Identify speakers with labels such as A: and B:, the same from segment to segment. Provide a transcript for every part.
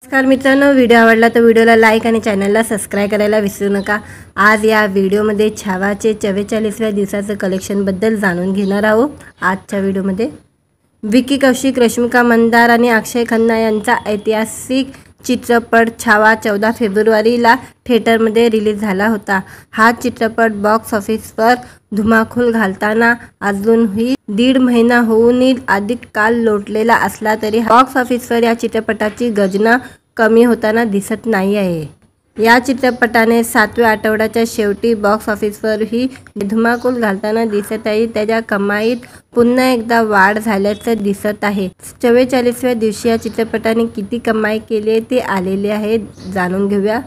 A: नमस्कार मित्रांनो, व्हिडिओ आवडला तर व्हिडिओला लाईक आणि चॅनलला सबस्क्राइब करायला विसरू नका। आज या व्हिडिओमध्ये छावाचे 44व्या दिवसाचं कलेक्शनबद्दल जाणून घेणार आहोत। आजच्या व्हिडिओमध्ये विकी कौशिक, रश्मिका मंदार आणि अक्षय खन्ना यांचा ऐतिहासिक चित्रपट छावा 14 फेब्रुवारीला थिएटरमध्ये रिलीज झाला होता। हा चित्रपट बॉक्स ऑफिसवर धुमाकूळ घालताना अजूनही 1.5 महिना होऊनही अधिक काल लोटलेला असला तरी बॉक्स ऑफिसवर या चित्रपटाची गजना कमी होताना दिसत नाही आहे। या चित्रपटाने 7व्या आठवड्याच्या शेवटी बॉक्स ऑफिसवरही धुमाकूळ घालताना दिसत आहे। त्याच्या कमाईत पुन्हा एकदा वाढ झाल्याचं दिसत आहे। 44व्या दिवशी या चित्रपटाने किती कमाई केली ते आलेले आहे, जाणून घेऊया।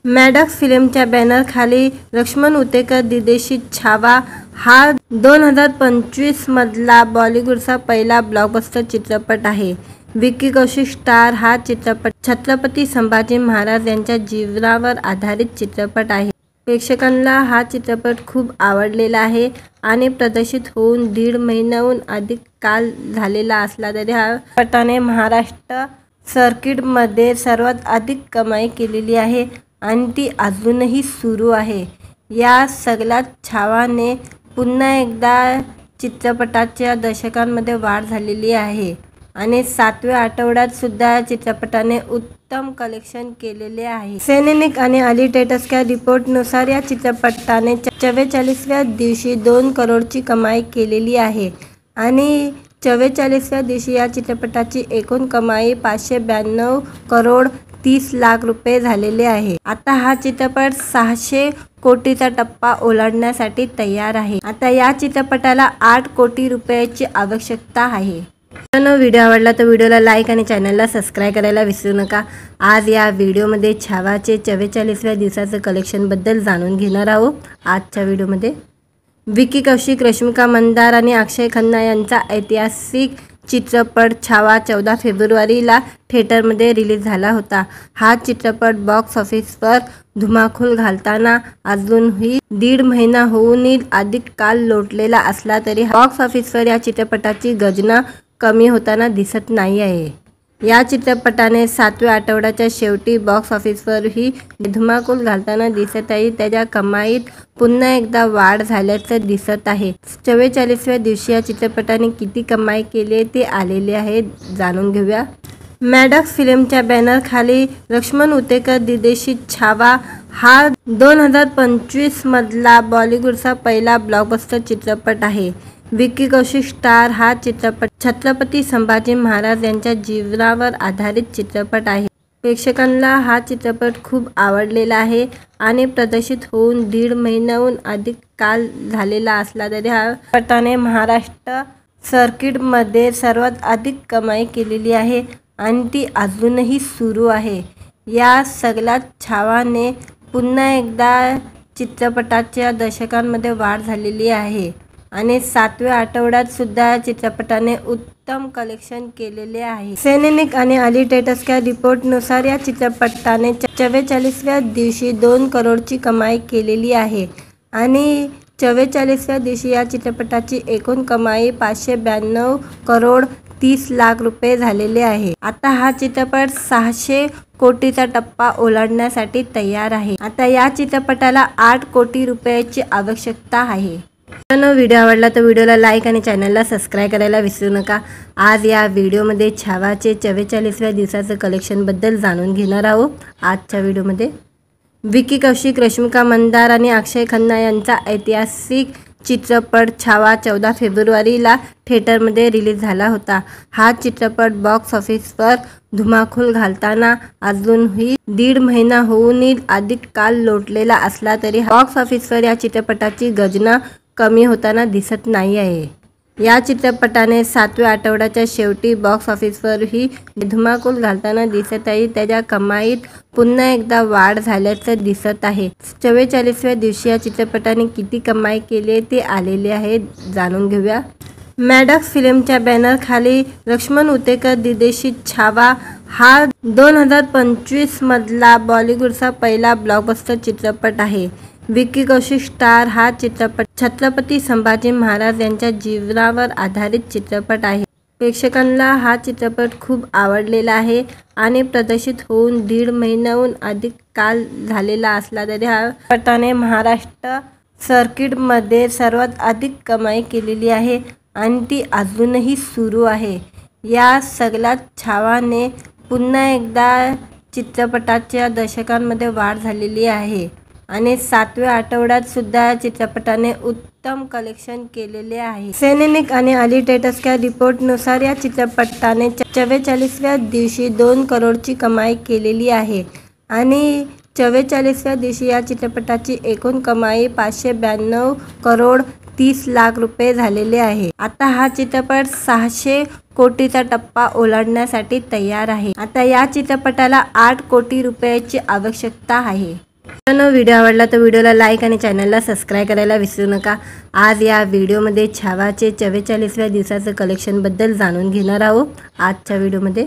A: मॅडॉक्स फिल्मच्या बॅनरखाली लक्ष्मण उतेकर दिग्दर्शित छावा हा 2025 मधला बॉलिवूडचा पहिला ब्लॉकबस्टर चित्रपट आहे। विकी कौशिक स्टार हा चित्रपट छत्रपती संभाजी महाराज यांच्या जीवनावर आधारित चित्रपट आहे। प्रेक्षकांना हा चित्रपट खूप आवडलेला आहे आणि प्रदर्शित होऊन 1.5 महिन्याहून अधिक काल झालेला असला तरी हा चित्रपटाने महाराष्ट्र सर्किटमध्ये सर्वात अधिक कमाई केलेली आहे आणि ती अजूनही सुरू आहे। या सगळ्यात छावाने पुन्हा एकदा चित्रपटाच्या दर्शकांमध्ये वाढ झालेली आहे आणि 7व्या आठवड्यात सुद्धा चित्रपटाने उत्तम कलेक्शन केलेले आहे। सैनिक आणि अली टेटसच्या रिपोर्टनुसार या चित्रपटाने 44व्या दिवशी 2 करोडची कमाई केलेली आहे आणि 44व्या दिवशी या चित्रपटाची एकूण कमाई 592 करोड 30 लाख रुपये झालेले आहे। आता हा चित्रपट 600 कोटीचा टप्पा ओलांडण्यासाठी तयार आहे। आता या चित्रपटाला 8 कोटी रुपयाची आवश्यकता आहे। मित्रांनो, व्हिडिओ आवडला तर व्हिडिओला लाईक आणि चॅनलला सबस्क्राइब करायला विसरू नका। आज या व्हिडिओमध्ये छावाचे 44व्या दिवसाचं कलेक्शनबद्दल जाणून घेणार आहोत। आजच्या व्हिडिओमध्ये विकी कौशिक, रश्मिका मंदार आणि अक्षय खन्ना यांचा ऐतिहासिक चित्रपट छावा 14 फेब्रुवारीला थिएटरमध्ये रिलीज झाला होता। हा चित्रपट बॉक्स ऑफिसवर धुमाकूळ घालताना अजूनही 1.5 महिना होऊनही अधिक काल लोटलेला असला तरी बॉक्स ऑफिसवर या चित्रपटाची गजना कमी होताना दिसत नाही आहे। या चित्रपटाने 7व्या आठवड्याच्या शेवटी बॉक्स ऑफिसवरही धुमाकूळ घालताना दिसत आहे। त्याच्या कमाईत पुन्हा एकदा वाढ झाल्याचं दिसत आहे। 44व्या दिवशी या चित्रपटाने किती कमाई केली ते आलेले आहे, जाणून घेऊया। मॅडॉक्स फिल्मच्या बॅनरखाली लक्ष्मण उतेकर दिग्दर्शित छावा हा 2025 मधला बॉलिवूडचा पहिला ब्लॉकबस्टर चित्रपट आहे। विकी कौशिक स्टार हा चित्रपट छत्रपती संभाजी महाराज यांच्या जीवनावर आधारित चित्रपट आहे। प्रेक्षकांना हा चित्रपट खूप आवडलेला आहे आणि प्रदर्शित होऊन 1.5 महिन्याहून अधिक काल झालेला असला तरी हा चित्रपटाने महाराष्ट्र सर्किटमध्ये सर्वात अधिक कमाई केलेली आहे आणि ती अजूनही सुरू आहे। या सगळ्यात छावाने पुन्हा एकदा चित्रपटाच्या दर्शकांमध्ये वाढ झालेली आहे आणि 7व्या आठवड्यात सुद्धा चित्रपटाने उत्तम कलेक्शन केलेले आहे। सैनिक आणि अली टेटसच्या रिपोर्टनुसार या चित्रपटाने 44व्या दिवशी 2 करोडची कमाई केलेली आहे आणि 44व्या दिवशी या चित्रपटाची एकूण कमाई 592 करोड 30 लाख रुपये झालेले आहे। आता हा चित्रपट 600 कोटीचा टप्पा ओलांडण्यासाठी तयार आहे। आता या चित्रपटाला 8 कोटी रुपयाची आवश्यकता आहे। मित्रांनो, व्हिडिओ आवडला तर व्हिडिओला लाईक आणि चॅनलला सबस्क्राइब करायला विसरू नका। आज या व्हिडिओमध्ये छावाचे 44व्या दिवसाचं कलेक्शनबद्दल जाणून घेणार आहोत। आजच्या व्हिडिओमध्ये विकी कौशिक, रश्मिका मंदार आणि अक्षय खन्ना यांचा ऐतिहासिक चित्रपट छावा 14 फेब्रुवारीला थिएटरमध्ये रिलीज झाला होता। हा चित्रपट बॉक्स ऑफिसवर धुमाकूळ घालताना अजूनही 1.5 महिना होऊनही अधिक काल लोटलेला असला तरी बॉक्स ऑफिसवर या चित्रपटाची गजना कमी होताना दिसत नाही आहे। या चित्रपटाने 7व्या आठवड्याच्या शेवटी बॉक्स ऑफिसवरही धुमाकूळ घालताना दिसत आहे। त्याच्या कमाईत पुन्हा एकदा वाढ झाल्याचं दिसत आहे। 44व्या दिवशी या चित्रपटाने किती कमाई केली ते आलेले आहे, जाणून घेऊया। मॅडॉक्स फिल्मच्या बॅनरखाली लक्ष्मण उतेकर दिग्दर्शित छावा हा 2025 मधला बॉलिवूडचा पहिला ब्लॉकबस्टर चित्रपट आहे। विकी कौशिक स्टार हा चित्रपट छत्रपती संभाजी महाराज यांच्या जीवनावर आधारित चित्रपट आहे। प्रेक्षकांना हा चित्रपट खूप आवडलेला आहे आणि प्रदर्शित होऊन 1.5 महिन्याहून अधिक काल झालेला असला तरी हा चित्रपटाने महाराष्ट्र सर्किटमध्ये सर्वात अधिक कमाई केलेली आहे आणि ती अजूनही सुरू आहे। या सगळ्या छावाने पुन्हा एकदा चित्रपटाच्या दर्शकांमध्ये वाढ झालेली आहे आणि 7व्या आठवड्यात सुद्धा चित्रपटाने उत्तम कलेक्शन केलेले आहे। सैनिक आणि अली टेटस्कर रिपोर्टनुसार या चित्रपटाने 44व्या दिवशी 2 करोडची कमाई केलेली आहे आणि 44व्या दिवशी या चित्रपटाची एकूण कमाई 592 करोड 30 लाख रुपये झालेले आहे। आता हा चित्रपट 600 कोटीचा टप्पा ओलांडण्यासाठी तयार आहे। आता या चित्रपटाला 8 कोटी रुपयाची आवश्यकता आहे। व्हिडिओ आवडला तर व्हिडिओला लाईक आणि चॅनलला सबस्क्राईब करायला विसरू नका। आज या व्हिडिओमध्ये छावाचे 44व्या दिवसाचं कलेक्शनबद्दल जाणून घेणार आहोत। आजच्या व्हिडिओमध्ये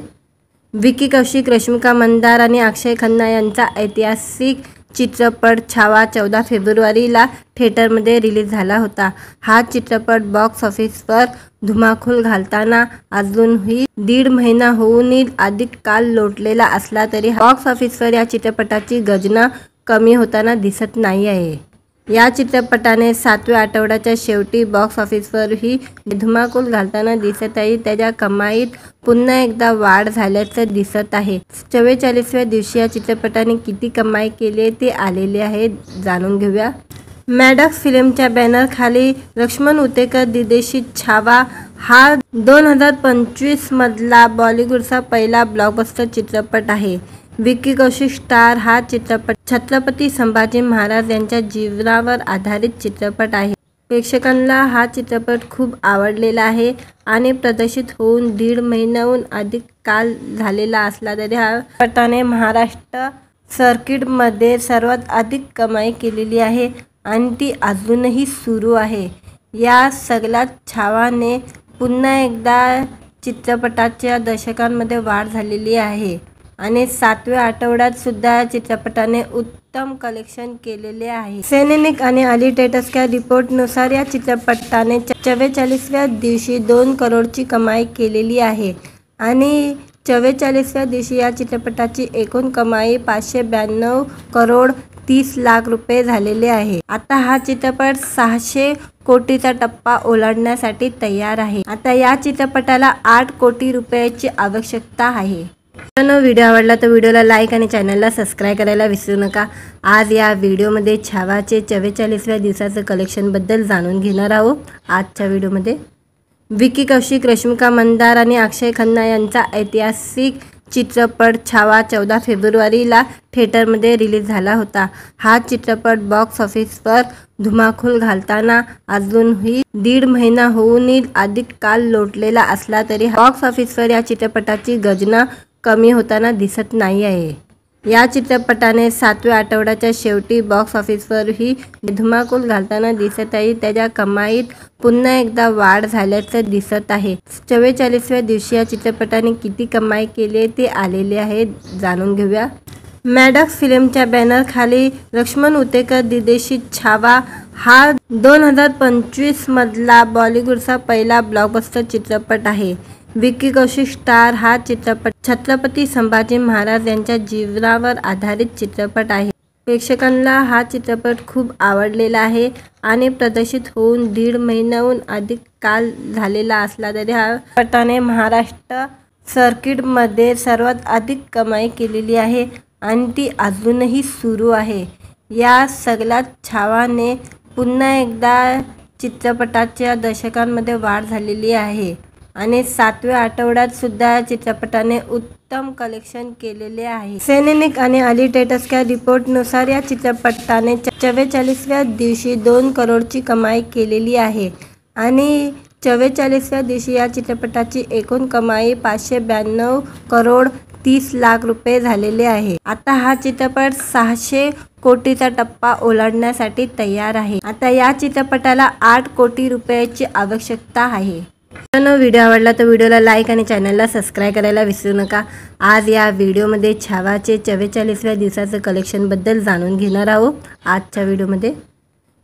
A: विकी कौशिक, रश्मिका मंदार आणि अक्षय खन्ना यांचा ऐतिहासिक चित्रपट छावा 14 फेब्रुवारीला थिएटरमध्ये रिलीज झाला होता। हा चित्रपट बॉक्स ऑफिसवर धुमाकूळ घालताना अजूनही 1.5 महिना होऊनही अधिक काल लोटलेला असला तरी बॉक्स ऑफिसवर या चित्रपटाची गजना कमी होताना दिसत नाही आहे। या चित्रपटाने 7व्या आठवड्याच्या शेवटी बॉक्स ऑफिसवरही धुमाकूळ घालताना दिसत आहे। त्याच्या कमाईत पुन्हा एकदा वाढ झाल्याचं दिसत आहे। 44व्या दिवशी या चित्रपटाने किती कमाई केली ते आलेले आहे, जाणून घेऊया। मॅडॉक्स फिल्मच्या बॅनरखाली लक्ष्मण उतेकर दिग्दर्शित छावा हा 2025 मधला बॉलिवूडचा पहिला ब्लॉकबस्टर चित्रपट आहे। विकी कौशिक स्टार हा चित्रपट छत्रपती संभाजी महाराज यांच्या जीवनावर आधारित चित्रपट आहे। प्रेक्षकांना हा चित्रपट खूप आवडलेला आहे आणि प्रदर्शित होऊन 1.5 महिन्याहून अधिक काल झालेला असला तरी हा चित्रपटाने महाराष्ट्र सर्किटमध्ये सर्वात अधिक कमाई केलेली आहे आणि ती अजूनही सुरू आहे। या सगळ्या छावाने पुन्हा एकदा चित्रपटाच्या दर्शकांमध्ये वाढ झालेली आहे आणि 7व्या आठवड्यात सुद्धा चित्रपटाने उत्तम कलेक्शन केलेले आहे। सैनिक आणि अली टेटस्कर रिपोर्टनुसार या चित्रपटाने 44व्या दिवशी 2 करोडची कमाई केलेली आहे आणि 44व्या दिवशी या चित्रपटाची एकूण कमाई 592 करोड 30 लाख रुपये झालेले आहे। आता हा चित्रपट 600 कोटीचा टप्पा ओलांडण्यासाठी तयार आहे। आता या चित्रपटाला 8 कोटी रुपयाची आवश्यकता आहे। व्हिडिओ आवडला तर व्हिडिओला लाईक आणि चॅनलला सबस्क्राईब करायला विसरू नका। आज या व्हिडिओमध्ये छावाचे 44व्या दिवसाचं कलेक्शनबद्दल जाणून घेणार आहोत। आजच्या व्हिडिओमध्ये विकी कौशिक, रश्मिका मंदार आणि अक्षय खन्ना यांचा ऐतिहासिक चित्रपट छावा 14 फेब्रुवारीला थिएटरमध्ये रिलीज झाला होता। हा चित्रपट बॉक्स ऑफिसवर धुमाकूळ घालताना अजूनही 1.5 महिना होऊनही अधिक काल लोटलेला असला तरी बॉक्स ऑफिसवर या चित्रपटाची गजना कमी होताना दिसत नाही आहे। या चित्रपटाने 7व्या आठवड्याच्या शेवटी बॉक्स ऑफिसवरही धुमाकूळ घालताना दिसत आहे। त्याच्या कमाईत पुन्हा एकदा वाढ झाल्याचं दिसत आहे। 44व्या दिवशी या चित्रपटाने किती कमाई केली ते आलेले आहे, जाणून घेऊया। मॅडॉक्स फिल्मच्या बॅनरखाली लक्ष्मण उतेकर दिग्दर्शित छावा हा 2025 मधला बॉलिवूडचा पहिला ब्लॉकबस्टर चित्रपट आहे। विकी कौशिक स्टार हा चित्रपट छत्रपती संभाजी महाराज यांच्या जीवनावर आधारित चित्रपट आहे। प्रेक्षकांना हा चित्रपट खूप आवडलेला आहे आणि प्रदर्शित होऊन 1.5 महिन्याहून अधिक काल झालेला असला तरी हा चित्रपटाने महाराष्ट्र सर्किटमध्ये सर्वात अधिक कमाई केलेली आहे आणि ती अजूनही सुरू आहे। या सगळ्या छावाने पुन्हा एकदा चित्रपटाच्या दर्शकांमध्ये वाढ झालेली आहे आणि 7व्या आठवड्यात सुद्धा चित्रपटाने उत्तम कलेक्शन केलेले आहे। सैनिक आणि अली टेटस्कर रिपोर्टनुसार या चित्रपटाने 44व्या दिवशी 2 करोडची कमाई केलेली आहे आणि 44व्या दिवशी या चित्रपटाची एकूण कमाई 592 करोड 30 लाख रुपये झालेले आहे। आता हा चित्रपट 600 कोटीचा टप्पा ओलांडण्यासाठी तयार आहे। आता या चित्रपटाला 8 कोटी रुपयाची आवश्यकता आहे। व्हिडिओ आवडला तर व्हिडिओला लाईक आणि चॅनलला सबस्क्राईब करायला विसरू नका। आज या व्हिडिओमध्ये छावाचे 44व्या दिवसाचं कलेक्शनबद्दल जाणून घेणार आहोत। आजच्या व्हिडिओमध्ये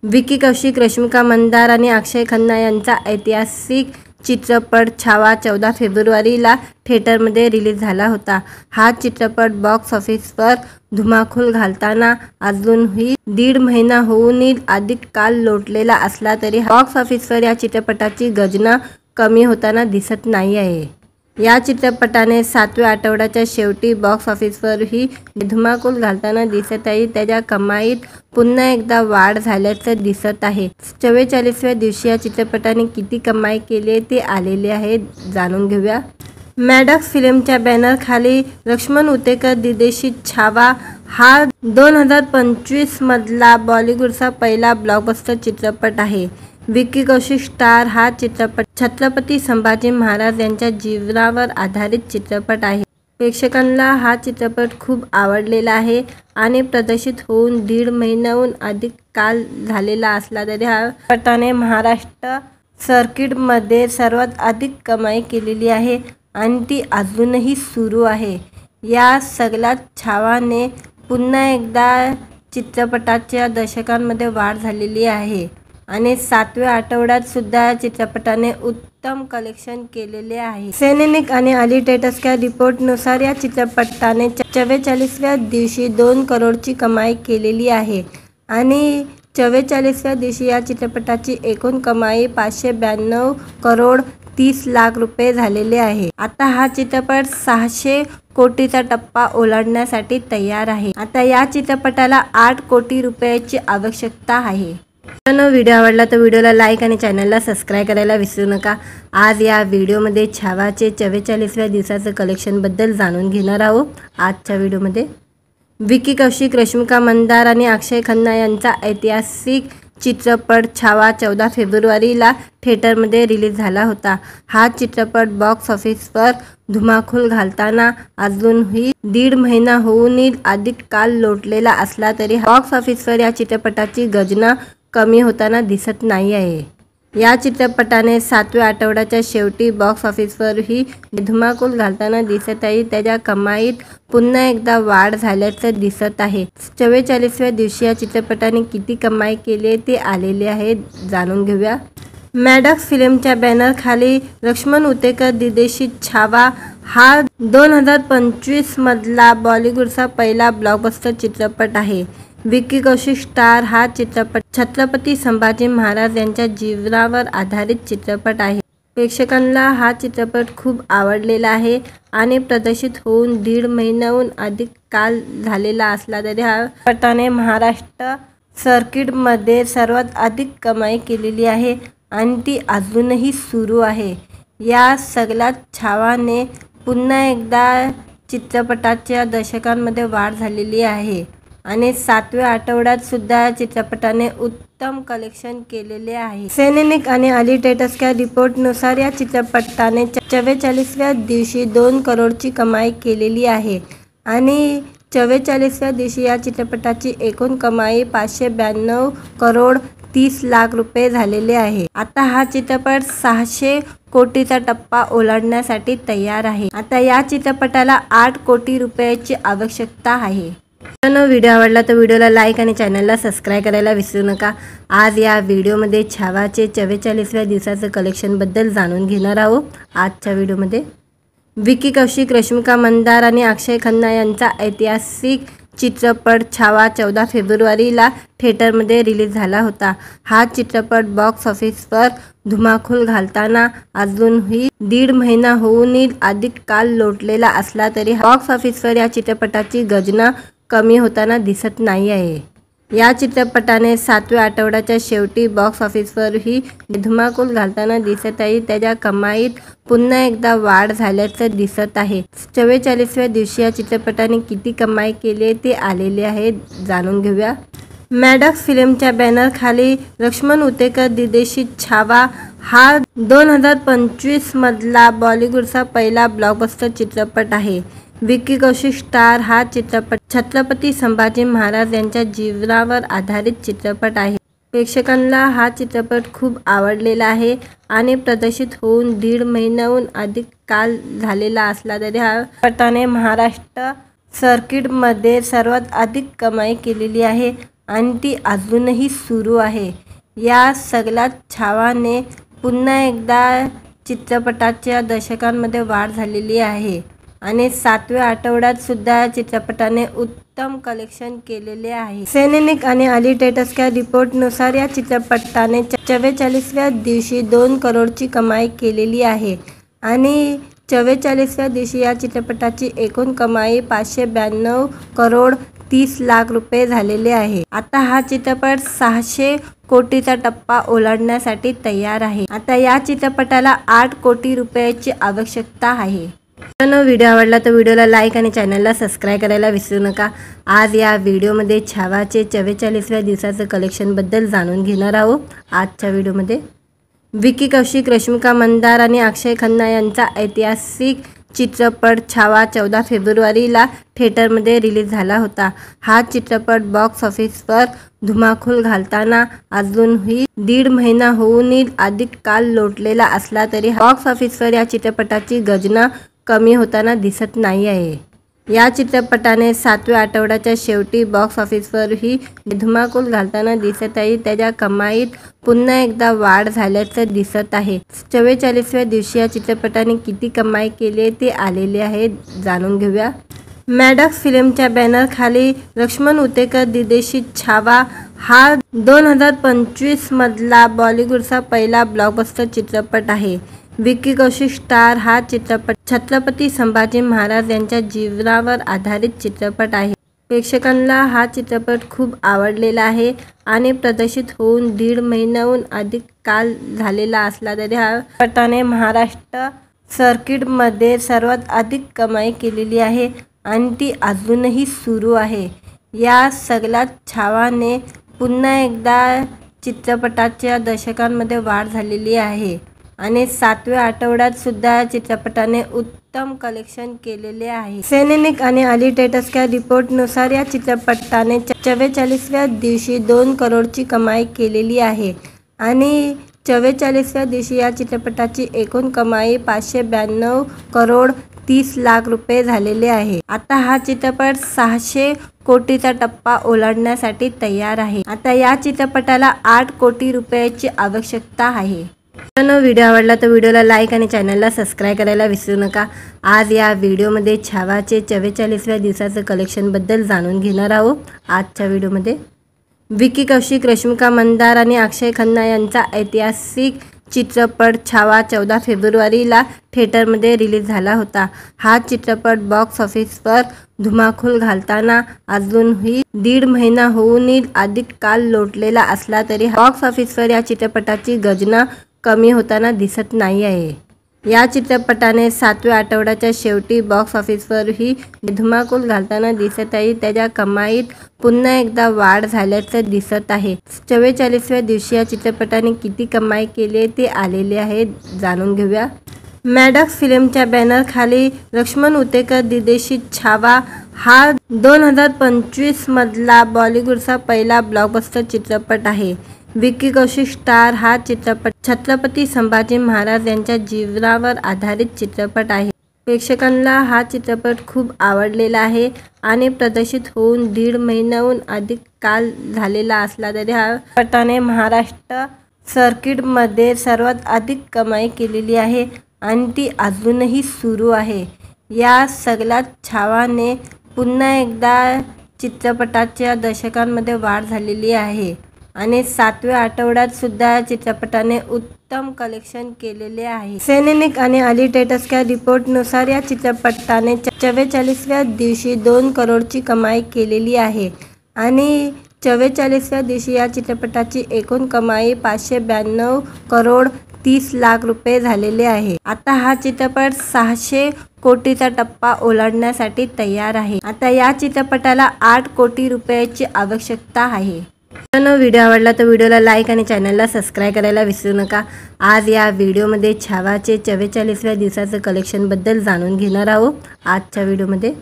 A: विकी कौशिक, रश्मिका मंदार आणि अक्षय खन्ना यांचा ऐतिहासिक चित्रपट छावा 14 फेब्रुवारीला थिएटरमध्ये रिलीज झाला होता। हा चित्रपट बॉक्स ऑफिसवर धुमाकूळ घालताना अजूनही 1.5 महिना होऊनही अधिक काळ लोटलेला असला तरी बॉक्स ऑफिसवर या चित्रपटाची गजना कमी होताना दिसत नाही आहे। या चित्रपटाने 7व्या आठवड्याच्या शेवटी बॉक्स ऑफिसवरही धुमाकूळ घालताना दिसत आहे। त्याच्या कमाईत पुन्हा एकदा वाढ झाल्याचं दिसत आहे। 44व्या दिवशी या चित्रपटाने किती कमाई केली ते आलेले आहे, जाणून घेऊया। मॅडॉक्स फिल्मच्या बॅनरखाली लक्ष्मण उतेकर दिग्दर्शित छावा हा 2025 मधला बॉलिवूडचा पहिला ब्लॉकबस्टर चित्रपट आहे। विक्की कौशल स्टार हा चित्रपट छत्रपती संभाजी महाराज यांच्या जीवनावर आधारित चित्रपट आहे। प्रेक्षकांना हा चित्रपट खूप आवडलेला आहे आणि प्रदर्शित होऊन 1.5 महिन्याहून अधिक काळ झालेला असला तरी हा चित्रपटाने महाराष्ट्र सर्किटमध्ये सर्वात अधिक कमाई केलेली आहे आणि ती अजूनही सुरू आहे। या सगळ्या छावाने पुन्हा एकदा चित्रपटाच्या दर्शकांमध्ये वाढ झालेली आहे आणि 7व्या आठवड्यात सुद्धा चित्रपटाने उत्तम कलेक्शन केलेले आहे। सैनिक आणि अली टेटसच्या रिपोर्टनुसार या चित्रपटाने 44व्या दिवशी 2 करोडची कमाई केलेली आहे आणि 44व्या दिवशी या चित्रपटाची एकूण कमाई 592 करोड 30 लाख रुपये झालेले आहे। आता हा चित्रपट 600 कोटीचा टप्पा ओलांडण्यासाठी तयार आहे। आता या चित्रपटाला 8 कोटी रुपयाची आवश्यकता आहे। व्हिडिओ आवडला तर व्हिडिओला लाईक आणि चॅनलला सबस्क्राईब करायला विसरू नका। आज या व्हिडिओमध्ये छावाचे 44व्या दिवसाचं कलेक्शनबद्दल जाणून घेणार आहोत। आजच्या व्हिडिओमध्ये विक्की कौशल, रश्मिका मंदार आणि अक्षय खन्ना यांचा ऐतिहासिक चित्रपट छावा 14 फेब्रुवारीला थिएटरमध्ये रिलीज झाला होता। हा चित्रपट बॉक्स ऑफिसवर धुमाकूळ घालताना अजूनही 1.5 महिना होऊनही अधिक काळ लोटलेला असला तरी बॉक्स ऑफिसवर या चित्रपटाची गजना कमी होताना दिसत नाही आहे। या चित्रपटाने 7व्या आठवड्याच्या शेवटी बॉक्स ऑफिसवरही धुमाकूळ घालताना दिसत आहे। त्याच्या कमाईत पुन्हा एकदा वाढ झाल्याचं दिसत आहे। 44व्या दिवशी या चित्रपटाने किती कमाई केली ते आलेले आहे, जाणून घेऊया। मॅडॉक्स फिल्मच्या बॅनरखाली लक्ष्मण उतेकर दिग्दर्शित छावा हा 2025 मधला बॉलिवूडचा पहिला ब्लॉकबस्टर चित्रपट आहे। विक्की कौशल स्टार हा चित्रपट छत्रपती संभाजी महाराज यांच्या जीवनावर आधारित चित्रपट आहे। प्रेक्षकांना हा चित्रपट खूप आवडलेला आहे आणि प्रदर्शित होऊन 1.5 महिन्याहून अधिक काळ झालेला असला तरी हा चित्रपटाने महाराष्ट्र सर्किटमध्ये सर्वात अधिक कमाई केलेली आहे आणि ती अजूनही सुरू आहे। या सगळ्या छावाने पुन्हा एकदा चित्रपटाच्या दर्शकांमध्ये वाढ झालेली आहे आणि 7व्या आठवड्यात सुद्धा चित्रपटाने उत्तम कलेक्शन केलेले आहे। सैनिक आणि अली टेटसच्या रिपोर्टनुसार या चित्रपटाने 44व्या दिवशी 2 करोडची कमाई केलेली आहे आणि 44व्या दिवशी या चित्रपटाची एकूण कमाई 592 करोड 30 लाख रुपये झालेले आहे। आता हा चित्रपट 600 कोटीचा टप्पा ओलांडण्यासाठी तयार आहे। आता या चित्रपटाला 8 कोटी रुपयाची आवश्यकता आहे। व्हिडिओ आवडला तर व्हिडिओला लाईक आणि चॅनलला सबस्क्राईब करायला विसरू नका। आज या व्हिडिओमध्ये छावाचे 44व्या दिवसाचं कलेक्शनबद्दल जाणून घेणार आहोत। आजच्या व्हिडिओमध्ये विक्की कौशल, रश्मिका मंदार आणि अक्षय खन्ना यांचा ऐतिहासिक चित्रपट छावा 14 फेब्रुवारीला थिएटरमध्ये रिलीज झाला होता। हा चित्रपट बॉक्स ऑफिसवर धुमाकूळ घालताना अजूनही 1.5 महिना होऊनही अधिक काळ लोटलेला असला तरी बॉक्स ऑफिसवर या चित्रपटाची गजना कमी होताना दिसत नाही आहे। या चित्रपटाने 7व्या आठवड्याच्या शेवटी बॉक्स ऑफिसवरही धुमाकूळ घालताना दिसत आहे। त्याच्या कमाईत पुन्हा एकदा वाढ झाल्याचं दिसत आहे। 44व्या दिवशी या चित्रपटाने किती कमाई केली ते आलेले आहे, जाणून घेऊया। मॅडॉक्स फिल्मच्या बॅनरखाली लक्ष्मण उतेकर दिग्दर्शित छावा हा 2025 मधला बॉलिवूडचा पहिला ब्लॉकबस्टर चित्रपट आहे। विक्की कौशल स्टार हा चित्रपट छत्रपती संभाजी महाराज यांच्या जीवनावर आधारित चित्रपट आहे। प्रेक्षकांना हा चित्रपट खूप आवडलेला आहे आणि प्रदर्शित होऊन 1.5 महिन्याहून अधिक काळ झालेला असला तरी हा चित्रपटाने महाराष्ट्र सर्किटमध्ये सर्वात अधिक कमाई केलेली आहे आणि ती अजूनही सुरू आहे। या सगळ्या छावाने पुन्हा एकदा चित्रपटाच्या दर्शकांमध्ये वाढ झालेली आहे आणि 7व्या आठवड्यात सुद्धा चित्रपटाने उत्तम कलेक्शन केलेले आहे। सैनिक आणि अली टेटस्का रिपोर्टनुसार या चित्रपटाने 44व्या दिवशी 2 करोडची कमाई केलेली आहे आणि 44व्या दिवशी या चित्रपटाची एकूण कमाई 592 करोड 30 लाख रुपये झालेले आहे। आता हा चित्रपट 600 कोटीचा टप्पा ओलांडण्यासाठी तयार आहे। आता या चित्रपटाला 8 कोटी रुपयाची आवश्यकता आहे। व्हिडिओ आवडला तर व्हिडिओला लाईक आणि चॅनलला सबस्क्राईब करायला विसरू नका। आज या व्हिडिओमध्ये छावाचे 44व्या दिवसाचं कलेक्शनबद्दल जाणून घेणार आहोत। आजच्या व्हिडिओमध्ये विकी कौशिक, रश्मिका मंदार आणि अक्षय खन्ना यांचा ऐतिहासिक चित्रपट छावा 14 फेब्रुवारीला थिएटरमध्ये रिलीज झाला होता। हा चित्रपट बॉक्स ऑफिसवर धुमाकूळ घालताना अजूनही 1.5 महिना होऊनही अधिक काल लोटलेला असला तरी बॉक्स ऑफिसवर या चित्रपटाची गजना कमी होताना दिसत नाही आहे। या चित्रपटाने 7व्या आठवड्याच्या शेवटी बॉक्स ऑफिसवरही धुमाकूळ घालताना दिसत आहे। त्याच्या कमाईत पुन्हा एकदा वाढ झाल्याचं दिसत आहे। 44व्या दिवशी या चित्रपटाने किती कमाई केली ते आलेले आहे, जाणून घेऊया। मॅडक्स फिल्मच्या बॅनरखाली लक्ष्मण उतेकर दिग्दर्शित छावा हा 2025 मधला बॉलिवूडचा पहिला ब्लॉकबस्टर चित्रपट आहे। विकी कौशिक स्टार हा चित्रपट छत्रपती संभाजी महाराज यांच्या जीवनावर आधारित चित्रपट आहे। प्रेक्षकांना हा चित्रपट खूप आवडलेला आहे आणि प्रदर्शित होऊन 1.5 महिन्याहून अधिक काल झालेला असला तरी हा चित्रपटाने महाराष्ट्र सर्किटमध्ये सर्वात अधिक कमाई केलेली आहे आणि ती अजूनही सुरू आहे। या सगळ्यात छावाने पुन्हा एकदा चित्रपटाच्या दर्शकांमध्ये वाढ झालेली आहे आणि 7व्या आठवड्यात सुद्धा चित्रपटाने उत्तम कलेक्शन केलेले आहे। सैनिक आणि अली टेटस्का रिपोर्टनुसार या चित्रपटाने 44व्या दिवशी 2 करोडची कमाई केलेली आहे आणि 44व्या दिवशी या चित्रपटाची एकूण कमाई 592 करोड 30 लाख रुपये झालेले आहे। आता हा चित्रपट 600 कोटीचा टप्पा ओलांडण्यासाठी तयार आहे। आता या चित्रपटाला 8 कोटी रुपयाची आवश्यकता आहे। व्हिडिओ आवडला तर व्हिडिओला लाईक आणि चॅनलला सबस्क्राईब करायला विसरू नका। आज या व्हिडिओमध्ये छावाचे 44व्या दिवसाचं कलेक्शनबद्दल जाणून घेणार आहोत। आजच्या व्हिडिओमध्ये विकी कौशिक, रश्मिका मंदार आणि अक्षय खन्ना यांचा ऐतिहासिक चित्रपट छावा 14 फेब्रुवारीला थिएटरमध्ये रिलीज झाला होता। हा चित्रपट बॉक्स ऑफिसवर धुमाकूळ घालताना अजूनही 1.5 महिना होऊनही अधिक काल लोटलेला असला तरी बॉक्स ऑफिसवर या चित्रपटाची गजना कमी होताना दिसत नाही आहे। या चित्रपटाने 7व्या आठवड्याच्या शेवटी बॉक्स ऑफिसवरही धुमाकूळ घालताना दिसत आहे। त्याच्या कमाईत पुन्हा एकदा वाढ झाल्याचं दिसत आहे। 44व्या दिवशी या चित्रपटाने किती कमाई केली ते आलेले आहे, जाणून घेऊया। मॅडक्स फिल्मच्या बॅनरखाली लक्ष्मण उतेकर दिग्दर्शित छावा हा 2025 मधला बॉलिवूडचा पहिला ब्लॉकबस्टर चित्रपट आहे। विकी कौशिक स्टार हा चित्रपट छत्रपती संभाजी महाराज यांच्या जीवनावर आधारित चित्रपट आहे। प्रेक्षकांना हा चित्रपट खूप आवडलेला आहे आणि प्रदर्शित होऊन 1.5 महिन्याहून अधिक काल झालेला असला तरी हा चित्रपटाने महाराष्ट्र सर्किटमध्ये सर्वात अधिक कमाई केलेली आहे आणि ती अजूनही सुरू आहे। या सगळ्यात छावाने पुन्हा एकदा चित्रपटाच्या दर्शकांमध्ये वाढ झालेली आहे आणि 7व्या आठवड्यात सुद्धा चित्रपटाने उत्तम कलेक्शन केलेले आहे। सैनिक आणि अली टेटस्का रिपोर्टनुसार या चित्रपटाने 44व्या दिवशी 2 करोडची कमाई केलेली आहे आणि 44व्या दिवशी या चित्रपटाची एकूण कमाई 592 करोड 30 लाख रुपये झालेले आहे। आता हा चित्रपट 600 कोटीचा टप्पा ओलांडण्यासाठी तयार आहे। आता या चित्रपटाला 8 कोटी रुपयाची आवश्यकता आहे। व्हिडिओ आवडला तर व्हिडिओला लाईक आणि चॅनलला सबस्क्राईब करायला विसरू नका। आज या व्हिडिओमध्ये छावाचे 44व्या दिवसाचं कलेक्शनबद्दल जाणून घेणार आहोत। आजच्या व्हिडिओमध्ये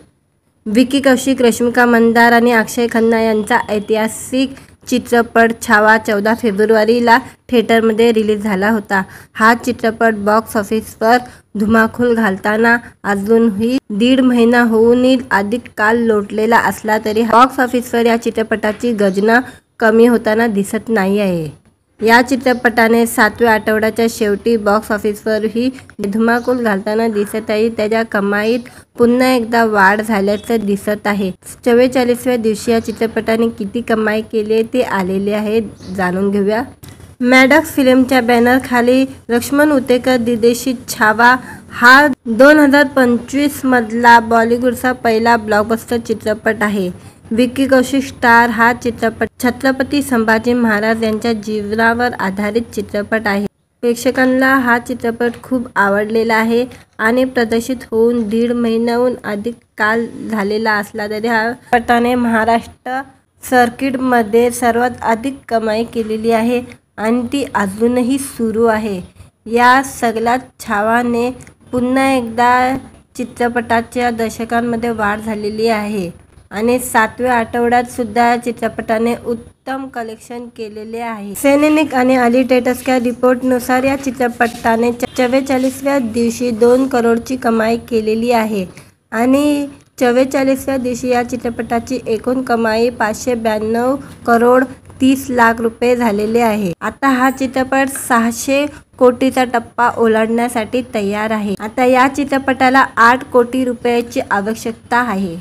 A: विकी कौशिक, रश्मिका मंदार आणि अक्षय खन्ना यांचा ऐतिहासिक चित्रपट छावा 14 फेब्रुवारीला थिएटरमध्ये रिलीज झाला होता। हा चित्रपट बॉक्स ऑफिसवर धुमाकूळ घालताना अजूनही 1.5 महिना होऊनही अधिक काल लोटलेला असला तरी बॉक्स ऑफिसवर या चित्रपटाची गजना कमी होताना दिसत नाही आहे। या चित्रपटाने 7व्या आठवड्याच्या शेवटी बॉक्स ऑफिसवरही धुमाकूल घालताना दिसत आहे. त्याच्या कमाईत पुन्हा एकदा वाढ झाल्याचं दिसत आहे. 44व्या दिवशी या चित्रपटाने किती कमाई केली आहे ते आलेले आहे, जाणून घेऊया. मॅडॉक्स फिल्मच्या बॅनरखाली लक्ष्मण उतेकर दिग्दर्शित छावा हा 2025 मधला बॉलिवूडचा पहिला ब्लॉकबस्टर चित्रपट आहे. विक्की कौशल स्टार हा चित्रपट छत्रपती संभाजी महाराज यांच्या जीवनावर आधारित चित्रपट आहे. प्रेक्षकांना हा चित्रपट खूप आवडलेला आहे आणि प्रदर्शित होऊन 1.5 महिन्याहून अधिक काल झालेला असला तरी हा चित्रपटाने महाराष्ट्र सर्किटमध्ये सर्वात अधिक कमाई केलेली आहे आणि ती अजूनही सुरू आहे. या सगळ्यात छावाने पुन्हा एकदा चित्रपटाच्या दर्शकांमध्ये वाढ झालेली आहे आणि 7व्या आठवड्यात सुद्धा चित्रपटाने उत्तम कलेक्शन केलेले आहे. सैनिक आणि अली टेटसच्या रिपोर्टनुसार या चित्रपटाने 44व्या दिवशी 2 करोडची कमाई केलेली आहे आणि 44व्या दिवशी या चित्रपटाची एकूण कमाई 592 करोड 30 लाख रुपये झालेले आहे. आता हा चित्रपट 600 कोटीचा टप्पा ओलांडण्यासाठी तयार आहे. आता या चित्रपटाला 8 कोटी रुपयाची आवश्यकता आहे.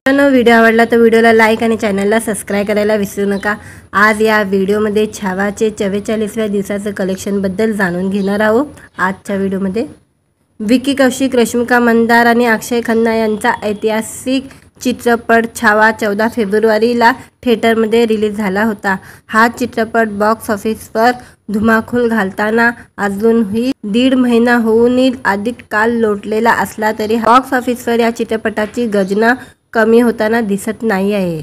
A: व्हिडिओ आवडला तर व्हिडिओला लाईक आणि चॅनलला सबस्क्राईब करायला विसरू नका. आज या व्हिडिओमध्ये छावाचे 44व्या दिवसाचं कलेक्शनबद्दल जाणून घेणार आहोत. आजच्या व्हिडिओमध्ये विक्की कौशल, रश्मिका मंदार आणि अक्षय खन्ना यांचा ऐतिहासिक चित्रपट छावा 14 फेब्रुवारीला थिएटरमध्ये रिलीज झाला होता. हा चित्रपट बॉक्स ऑफिसवर धुमाकूल घालताना अजूनही 1.5 महिना होऊनही अधिक काल लोटलेला असला तरी बॉक्स ऑफिसवर या चित्रपटाची गजना कमी होताना दिसत नाही आहे.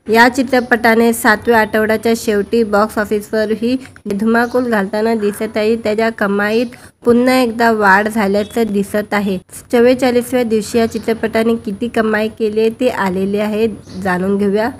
A: या चित्रपटाने 7व्या आठवड्याच्या शेवटी बॉक्स ऑफिसवरही धुमाकूल घालताना दिसत आहे. त्याच्या कमाईत पुन्हा एकदा वाढ झाल्याचं दिसत आहे. 44व्या दिवशी या चित्रपटाने किती कमाई केली आहे ते आलेले आहे, जाणून घेऊया.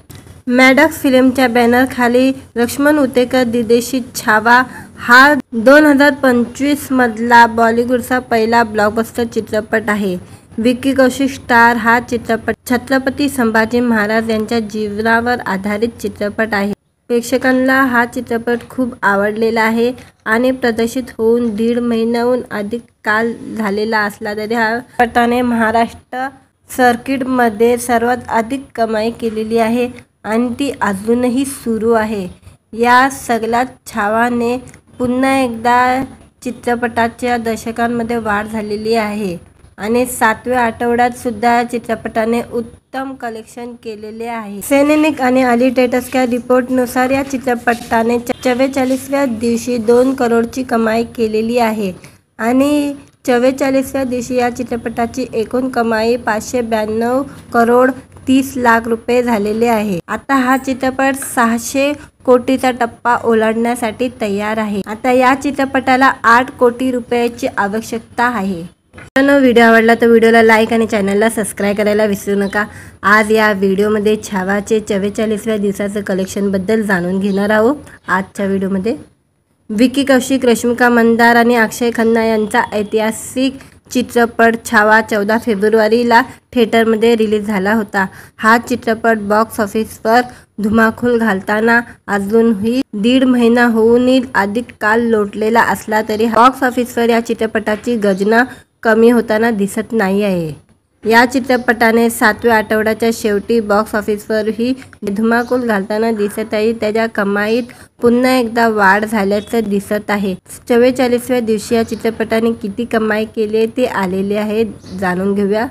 A: मॅडॉक्स फिल्मच्या बॅनरखाली लक्ष्मण उतेकर दिग्दर्शित छावा हा 2025 मधला बॉलिवूडचा पहिला ब्लॉकबस्टर चित्रपट आहे. विक्की कौशल स्टार हा चित्रपट छत्रपती संभाजी महाराज यांच्या जीवनावर आधारित चित्रपट आहे. प्रेक्षकांना हा चित्रपट खूप आवडलेला आहे आणि प्रदर्शित होऊन 1.5 महिन्याहून अधिक काल झालेला असला तरी हा चित्रपटाने महाराष्ट्र सर्किटमध्ये सर्वात अधिक कमाई केलेली आहे आणि ती अजूनही सुरू आहे. या सगळ्यात छावाने पुन्हा एकदा चित्रपटाच्या दर्शकांमध्ये वाढ झालेली आहे आणि 7व्या आठवड्यात सुद्धा चित्रपटाने उत्तम कलेक्शन केलेले आहे. सैनिक आणि अली टेटसच्या रिपोर्टनुसार या चित्रपटाने 44व्या दिवशी 2 करोडची कमाई केलेली आहे आणि 44व्या दिवशी या चित्रपटाची एकूण कमाई 592 करोड 30 लाख रुपये झालेले आहे. आता हा चित्रपट 600 कोटीचा टप्पा ओलांडण्यासाठी तयार आहे. आता या चित्रपटाला 8 कोटी रुपयाची आवश्यकता आहे. व्हिडिओ आवडला तर व्हिडिओला लाईक आणि चॅनलला सबस्क्राईब करायला विसरू नका. आज या व्हिडिओमध्ये छावाचे 44व्या दिवसाचं कलेक्शनबद्दल जाणून घेणार आहोत. आजच्या व्हिडिओमध्ये विक्की कौशल, रश्मिका मंदार आणि अक्षय खन्ना यांचा ऐतिहासिक चित्रपट छावा 14 फेब्रुवारीला थिएटरमध्ये रिलीज झाला होता. हा चित्रपट बॉक्स ऑफिसवर धुमाकूल घालताना अजूनही 1.5 महिना होऊनही अधिक काल लोटलेला असला तरी बॉक्स ऑफिसवर या चित्रपटाची गजना कमी होताना दिसत नाही आहे. या चित्रपटाने 7व्या आठवड्याच्या शेवटी बॉक्स ऑफिसवरही धुमाकूल घालताना दिसत आहे. त्याच्या कमाईत पुन्हा एकदा वाढ झाल्याचं दिसत आहे. 44व्या दिवशी या चित्रपटाने किती कमाई केली आहे ते आलेले आहे, जाणून घेऊया.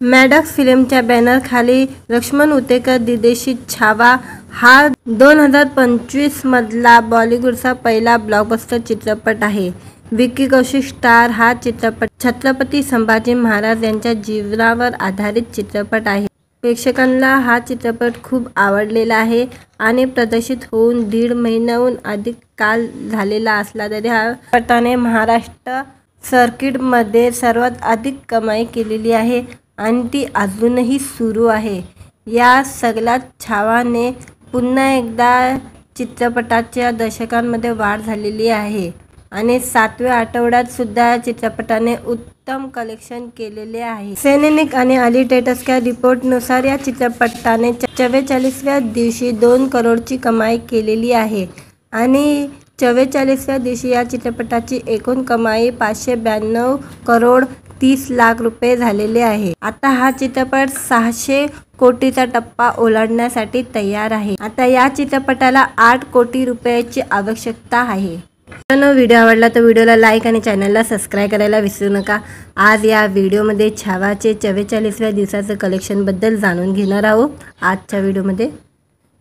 A: मॅडॉक्स फिल्मच्या बॅनरखाली लक्ष्मण उतेकर दिग्दर्शित छावा हा 2025 मधला बॉलिवूडचा पहिला ब्लॉकबस्टर चित्रपट आहे. विक्की कौशल स्टार हा चित्रपट छत्रपती संभाजी महाराज यांच्या जीवनावर आधारित चित्रपट आहे. प्रेक्षकांना हा चित्रपट खूप आवडलेला आहे आणि प्रदर्शित होऊन 1.5 महिन्याहून अधिक काल झालेला असला तरी हा चित्रपटाने महाराष्ट्र सर्किटमध्ये सर्वात अधिक कमाई केलेली आहे आणि ती अजूनही सुरू आहे. या सगळ्यात छावाने पुन्हा एकदा चित्रपटाच्या दर्शकांमध्ये वाढ झालेली आहे आणि 7व्या आठवड्यात सुद्धा चित्रपटाने उत्तम कलेक्शन केलेले आहे. सैनिक आणि अली टेटसच्या रिपोर्टनुसार या चित्रपटाने 44व्या दिवशी 2 करोडची कमाई केलेली आहे आणि 44व्या दिवशी या चित्रपटाची एकूण कमाई 592 करोड 30 लाख रुपये झालेले आहे। आता हा चित्रपट 600 कोटीचा टप्पा ओलांडण्यासाठी तयार आहे। आता या चित्रपटाला 8 कोटी रुपयाची आवश्यकता आहे। मित्रांनो, व्हिडिओ आवडला तर व्हिडिओला लाईक आणि चॅनलला सबस्क्राईब करायला विसरू नका। आज या व्हिडिओमध्ये छावाचे 44व्या दिवसाचं कलेक्शनबद्दल जाणून घेणार आहोत। आजच्या व्हिडिओमध्ये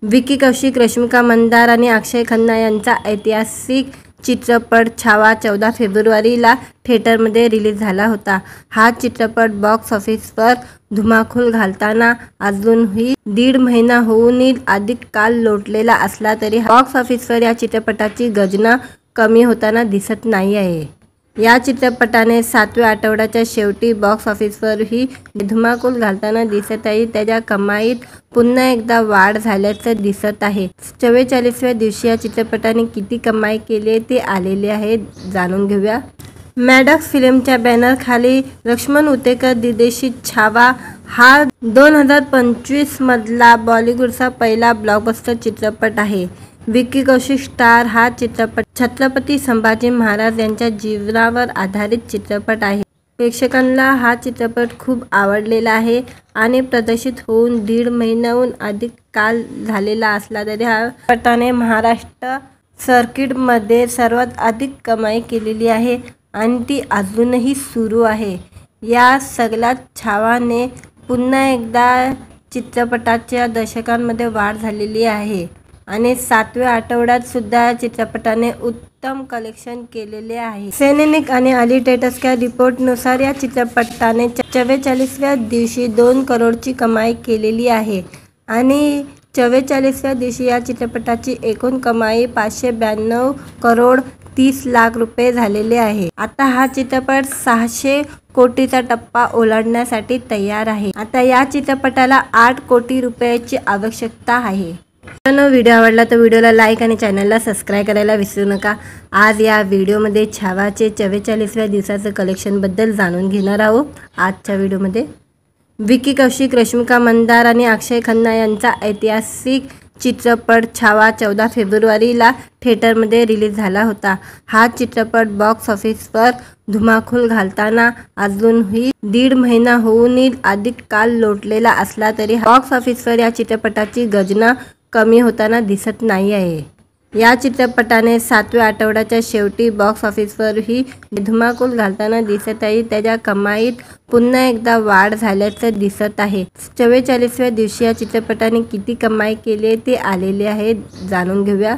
A: विकी कौशिक, रश्मिका मंदार आणि अक्षय खन्ना यांचा ऐतिहासिक चित्रपट छावा 14 फेब्रुवारीला थिएटरमध्ये रिलीज झाला होता। हा चित्रपट बॉक्स ऑफिसवर धुमाकूळ घालताना अजूनही 1.5 महिना होऊनही अधिक काल लोटलेला असला तरी बॉक्स ऑफिसवर या चित्रपटाची गजना कमी होताना दिसत नाही आहे। या चित्रपटाने 7व्या आठवड्याच्या शेवटी बॉक्स ऑफिसवरही धुमाकूळ घालताना दिसत आहे। त्याच्या कमाईत पुन्हा एकदा वाढ झाल्याचं दिसत आहे। 44व्या दिवशी या चित्रपटाने किती कमाई केली ते आलेले आहे, जाणून घेऊया। मॅडॉक्स फिल्मच्या बॅनरखाली लक्ष्मण उतेकर दिग्दर्शित छावा हा 2025 मधला बॉलिवूडचा पहिला ब्लॉकबस्टर चित्रपट आहे। विकी कौशिक स्टार हा चित्रपट छत्रपती संभाजी महाराज यांच्या जीवनावर आधारित चित्रपट आहे। प्रेक्षकांना हा चित्रपट खूप आवडलेला आहे आणि प्रदर्शित होऊन 1.5 महिन्याहून अधिक काल झालेला असला तरी हा चित्रपटाने महाराष्ट्र सर्किटमध्ये सर्वात अधिक कमाई केलेली आहे आणि ती अजूनही सुरू आहे। या सगळ्यात छावाने पुन्हा एकदा चित्रपटाच्या दर्शकांमध्ये वाढ झालेली आहे आणि 7व्या आठवड्यात सुद्धा चित्रपटाने उत्तम कलेक्शन केलेले आहे। सैनिक आणि अली टेटस्च्या रिपोर्टनुसार या चित्रपटाने 44व्या दिवशी 2 करोडची कमाई केलेली आहे आणि 44व्या दिवशी या चित्रपटाची एकूण कमाई 592 करोड 30 लाख रुपये झालेले आहे। आता हा चित्रपट 600 कोटीचा टप्पा ओलांडण्यासाठी तयार आहे। आता या चित्रपटाला 8 कोटी रुपयाची आवश्यकता आहे। मित्रांनो, व्हिडिओ आवडला तर व्हिडिओला लाईक आणि चॅनलला सबस्क्राईब करायला विसरू नका। आज या व्हिडिओमध्ये छावाचे 44व्या दिवसाचं कलेक्शनबद्दल जाणून घेणार आहोत। आजच्या व्हिडिओमध्ये विकी कौशिक, रश्मिका मंदार आणि अक्षय खन्ना यांचा ऐतिहासिक चित्रपट छावा 14 फेब्रुवारीला थिएटरमध्ये रिलीज झाला होता। हा चित्रपट बॉक्स ऑफिसवर धुमाकूळ घालताना अजूनही 1.5 महिना होऊनही अधिक काल लोटलेला असला तरी बॉक्स ऑफिसवर या चित्रपटाची गजना कमी होताना दिसत नाही आहे। या चित्रपटाने 7व्या आठवड्याच्या शेवटी बॉक्स ऑफिसवरही धुमाकूळ घालताना दिसत आहे। त्याच्या कमाईत पुन्हा एकदा वाढ झाल्याचं दिसत आहे। 44व्या दिवशी या चित्रपटाने किती कमाई केली ते आलेले आहे, जाणून घेऊया।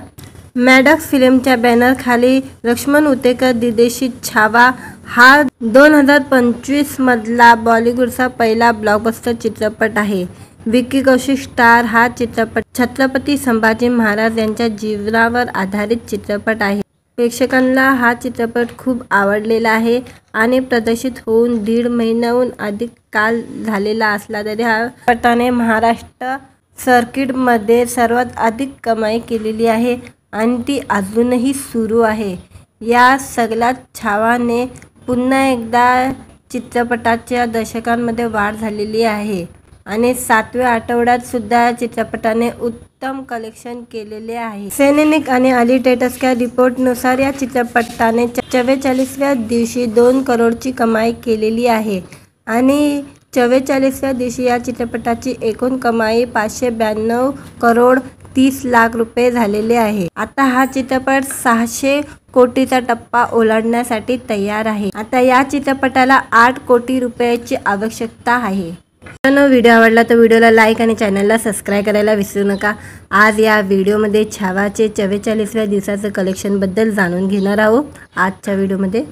A: मॅडॉक्स फिल्मच्या बॅनरखाली लक्ष्मण उतेकर दिग्दर्शित छावा हा 2025 मधला बॉलिवूडचा पहिला ब्लॉकबस्टर चित्रपट आहे। विकी कौशिक स्टार हा चित्रपट छत्रपती संभाजी महाराज यांच्या जीवनावर आधारित चित्रपट आहे। प्रेक्षकांना हा चित्रपट खूप आवडलेला आहे आणि प्रदर्शित होऊन 1.5 महिन्याहून अधिक काल झालेला असला तरी हा चित्रपटाने महाराष्ट्र सर्किटमध्ये सर्वात अधिक कमाई केलेली आहे आणि ती अजूनही सुरू आहे। या सगळ्यात छावाने पुन्हा एकदा चित्रपटाच्या दर्शकांमध्ये वाढ झालेली आहे आणि 7व्या आठवड्यात सुद्धा चित्रपटाने उत्तम कलेक्शन केलेले आहे। सैनिक आणि अली टेटस्च्या रिपोर्टनुसार या चित्रपटाने 44व्या दिवशी 2 करोडची कमाई केलेली आहे आणि 44व्या दिवशी या चित्रपटाची एकूण कमाई 592 करोड 30 लाख रुपये झालेले आहे। आता हा चित्रपट 600 कोटीचा टप्पा ओलांडण्यासाठी तयार आहे। आता या चित्रपटाला 8 कोटी रुपयाची आवश्यकता आहे। मित्रांनो, व्हिडिओ आवडला तर व्हिडिओला लाईक आणि चॅनलला सबस्क्राईब करायला विसरू नका। आज या व्हिडिओमध्ये छावाचे 44व्या दिवसाचं कलेक्शनबद्दल जाणून घेणार आहोत। आजच्या व्हिडिओमध्ये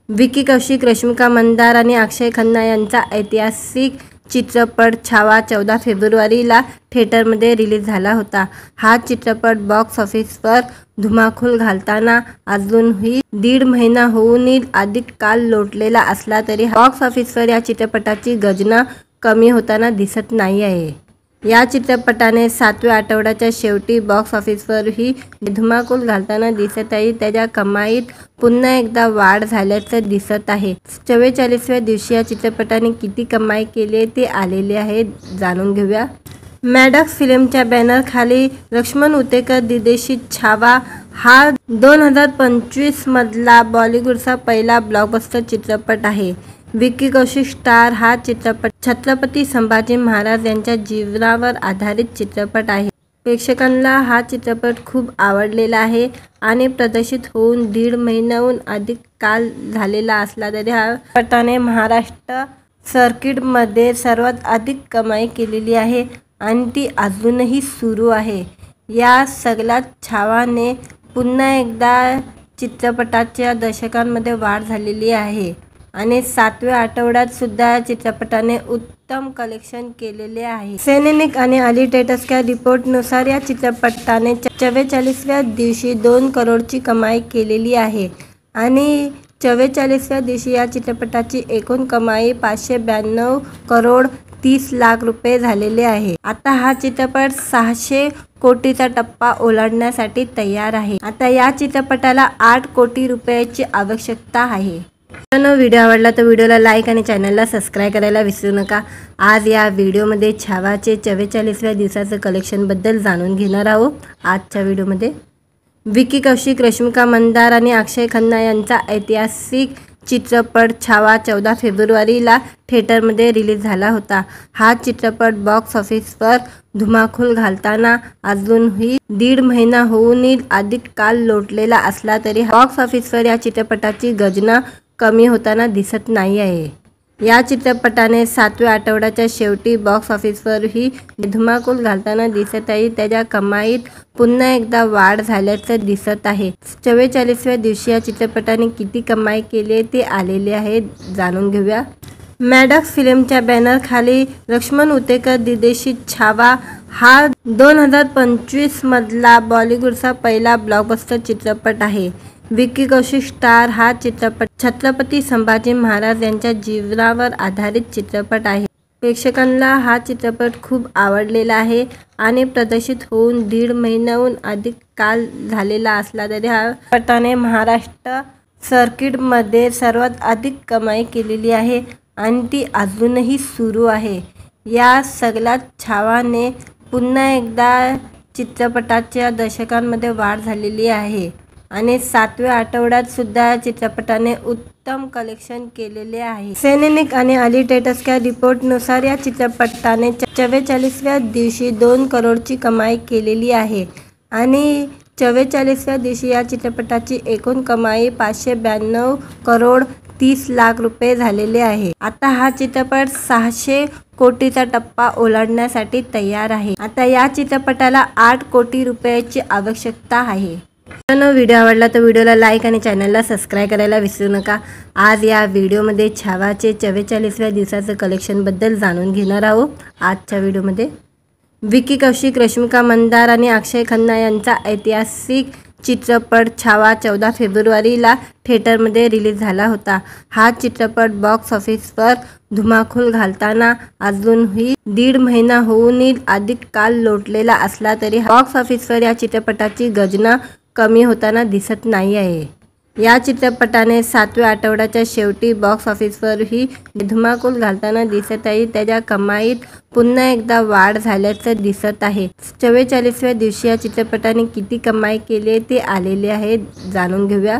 A: विकी कौशिक, रश्मिका मंदार आणि अक्षय खन्ना यांचा ऐतिहासिक चित्रपट छावा 14 फेब्रुवारीला थिएटरमध्ये रिलीज झाला होता। हा चित्रपट बॉक्स ऑफिसवर धुमाकूळ घालताना अजूनही 1.5 महिना होऊनही अधिक काल लोटलेला असला तरी बॉक्स ऑफिसवर या चित्रपटाची गजना कमी होताना दिसत नाही आहे। या चित्रपटाने 7व्या आठवड्याच्या शेवटी बॉक्स ऑफिसवरही धुमाकूळ घालताना दिसत आहे। त्याच्या कमाईत पुन्हा एकदा वाढ झाल्याचं दिसत आहे। 44व्या दिवशी या चित्रपटाने किती कमाई केली ते आलेले आहे, जाणून घेऊया। मॅडॉक्स फिल्मच्या बॅनरखाली लक्ष्मण उतेकर दिग्दर्शित छावा हा 2025 मधला बॉलिवूडचा पहिला ब्लॉकबस्टर चित्रपट आहे. विक्की कौशल स्टार हा चित्रपट छत्रपती संभाजी महाराज यांच्या जीवनावर आधारित चित्रपट आहे. प्रेक्षकांना हा चित्रपट खूप आवडलेला आहे आणि प्रदर्शित होऊन 1.5 महिन्याहून अधिक काल झालेला असला तरी हा चित्रपटाने महाराष्ट्र सर्किटमध्ये सर्वात अधिक कमाई केलेली आहे आणि ती अजूनही सुरू आहे. या सगळ्या छावाने पुन्हा एकदा चित्रपटाच्या दर्शकांमध्ये वाढ झालेली आहे आणि 7व्या आठवड्यात सुद्धा चित्रपटाने उत्तम कलेक्शन केलेले आहे. सैनिक आणि अली टेटसच्या रिपोर्टनुसार या चित्रपटाने 44व्या दिवशी 2 करोडची कमाई केलेली आहे आणि 44व्या दिवशी या चित्रपटाची एकूण कमाई 592 करोड 30 लाख रुपये झालेले आहे. आता हा चित्रपट 600 कोटीचा टप्पा ओलांडण्यासाठी तयार आहे. आता या चित्रपटाला 8 कोटी रुपयाची आवश्यकता आहे. मित्रांनो, व्हिडिओ आवडला तर व्हिडिओला लाईक आणि चॅनलला सबस्क्राईब करायला विसरू नका. आज या व्हिडिओमध्ये छावाचे 44व्या दिवसाचं कलेक्शनबद्दल जाणून घेणार आहोत. आजच्या व्हिडिओमध्ये विक्की कौशल, रश्मिका मंदाना आणि अक्षय खन्ना यांचा ऐतिहासिक चित्रपट छावा 14 फेब्रुवारीला थिएटरमध्ये रिलीज झाला होता. हा चित्रपट बॉक्स ऑफिसवर धुमाकूळ घालताना अजूनही 1.5 महिना होऊनही अधिक काल लोटलेला असला तरी बॉक्स ऑफिसवर या चित्रपटाची गजना कमी होताना दिसत नाही आहे. या चित्रपटाने 7व्या आठवड्याच्या शेवटी बॉक्स ऑफिसवरही धुमाकूळ घालताना दिसत आहे. त्याच्या कमाईत पुन्हा एकदा वाढ झाल्याचं दिसत आहे. 44व्या दिवशी या चित्रपटाने किती कमाई केली ते आलेले आहे, जाणून घेऊया. मॅडॉक्स फिल्मच्या बॅनरखाली लक्ष्मण उतेकर दिग्दर्शित छावा हा 2025 मधला बॉलिवूडचा पहिला ब्लॉकबस्टर चित्रपट आहे. विक्की कौशल स्टार हा चित्रपट छत्रपती संभाजी महाराज यांच्या जीवनावर आधारित चित्रपट आहे. प्रेक्षकांना हा चित्रपट खूप आवडलेला आहे आणि प्रदर्शित होऊन 1.5 महिन्याहून अधिक काल झालेला असला तरी हा चित्रपटाने महाराष्ट्र सर्किटमध्ये सर्वात अधिक कमाई केलेली आहे आणि ती अजूनही सुरू आहे. या सगळ्या छावाने पुन्हा एकदा चित्रपटाच्या दर्शकांमध्ये वाढ झालेली आहे आणि 7व्या आठवड्यात सुद्धा चित्रपटाने उत्तम कलेक्शन केलेले आहे. सैनिक आणि अली टेटसच्या रिपोर्टनुसार या चित्रपटाने 44व्या दिवशी 2 करोडची कमाई केलेली आहे आणि 44व्या दिवशी या चित्रपटाची एकूण कमाई 592 करोड 30 लाख रुपये झालेले आहे. आता हा चित्रपट 600 कोटीचा टप्पा ओलांडण्यासाठी तयार आहे. आता या चित्रपटाला 8 कोटी रुपयाची आवश्यकता आहे. मित्रांनो, व्हिडिओ आवडला तर व्हिडिओला लाईक आणि चॅनलला सबस्क्राईब करायला विसरू नका. आज या व्हिडिओमध्ये छावाचे 44व्या दिवसाचं कलेक्शनबद्दल जाणून घेणार आहोत. आजच्या व्हिडिओमध्ये विक्की कौशल, रश्मिका मंदाना आणि अक्षय खन्ना यांचा ऐतिहासिक चित्रपट छावा 14 फेब्रुवारीला थिएटरमध्ये रिलीज झाला होता. हा चित्रपट बॉक्स ऑफिसवर धुमाकूळ घालताना अजूनही 1.5 महिना होऊनही अधिक काल लोटलेला असला तरी बॉक्स ऑफिसवर या चित्रपटाची गजना कमी होताना दिसत नाही आहे. या चित्रपटाने 7व्या आठवड्याच्या शेवटी बॉक्स ऑफिसवरही धुमाकूळ घालताना दिसत आहे. त्याच्या कमाईत पुन्हा एकदा वाढ झाल्याचं दिसत आहे. 44व्या दिवशी या चित्रपटाने किती कमाई केली ते आलेले आहे, जाणून घेऊया.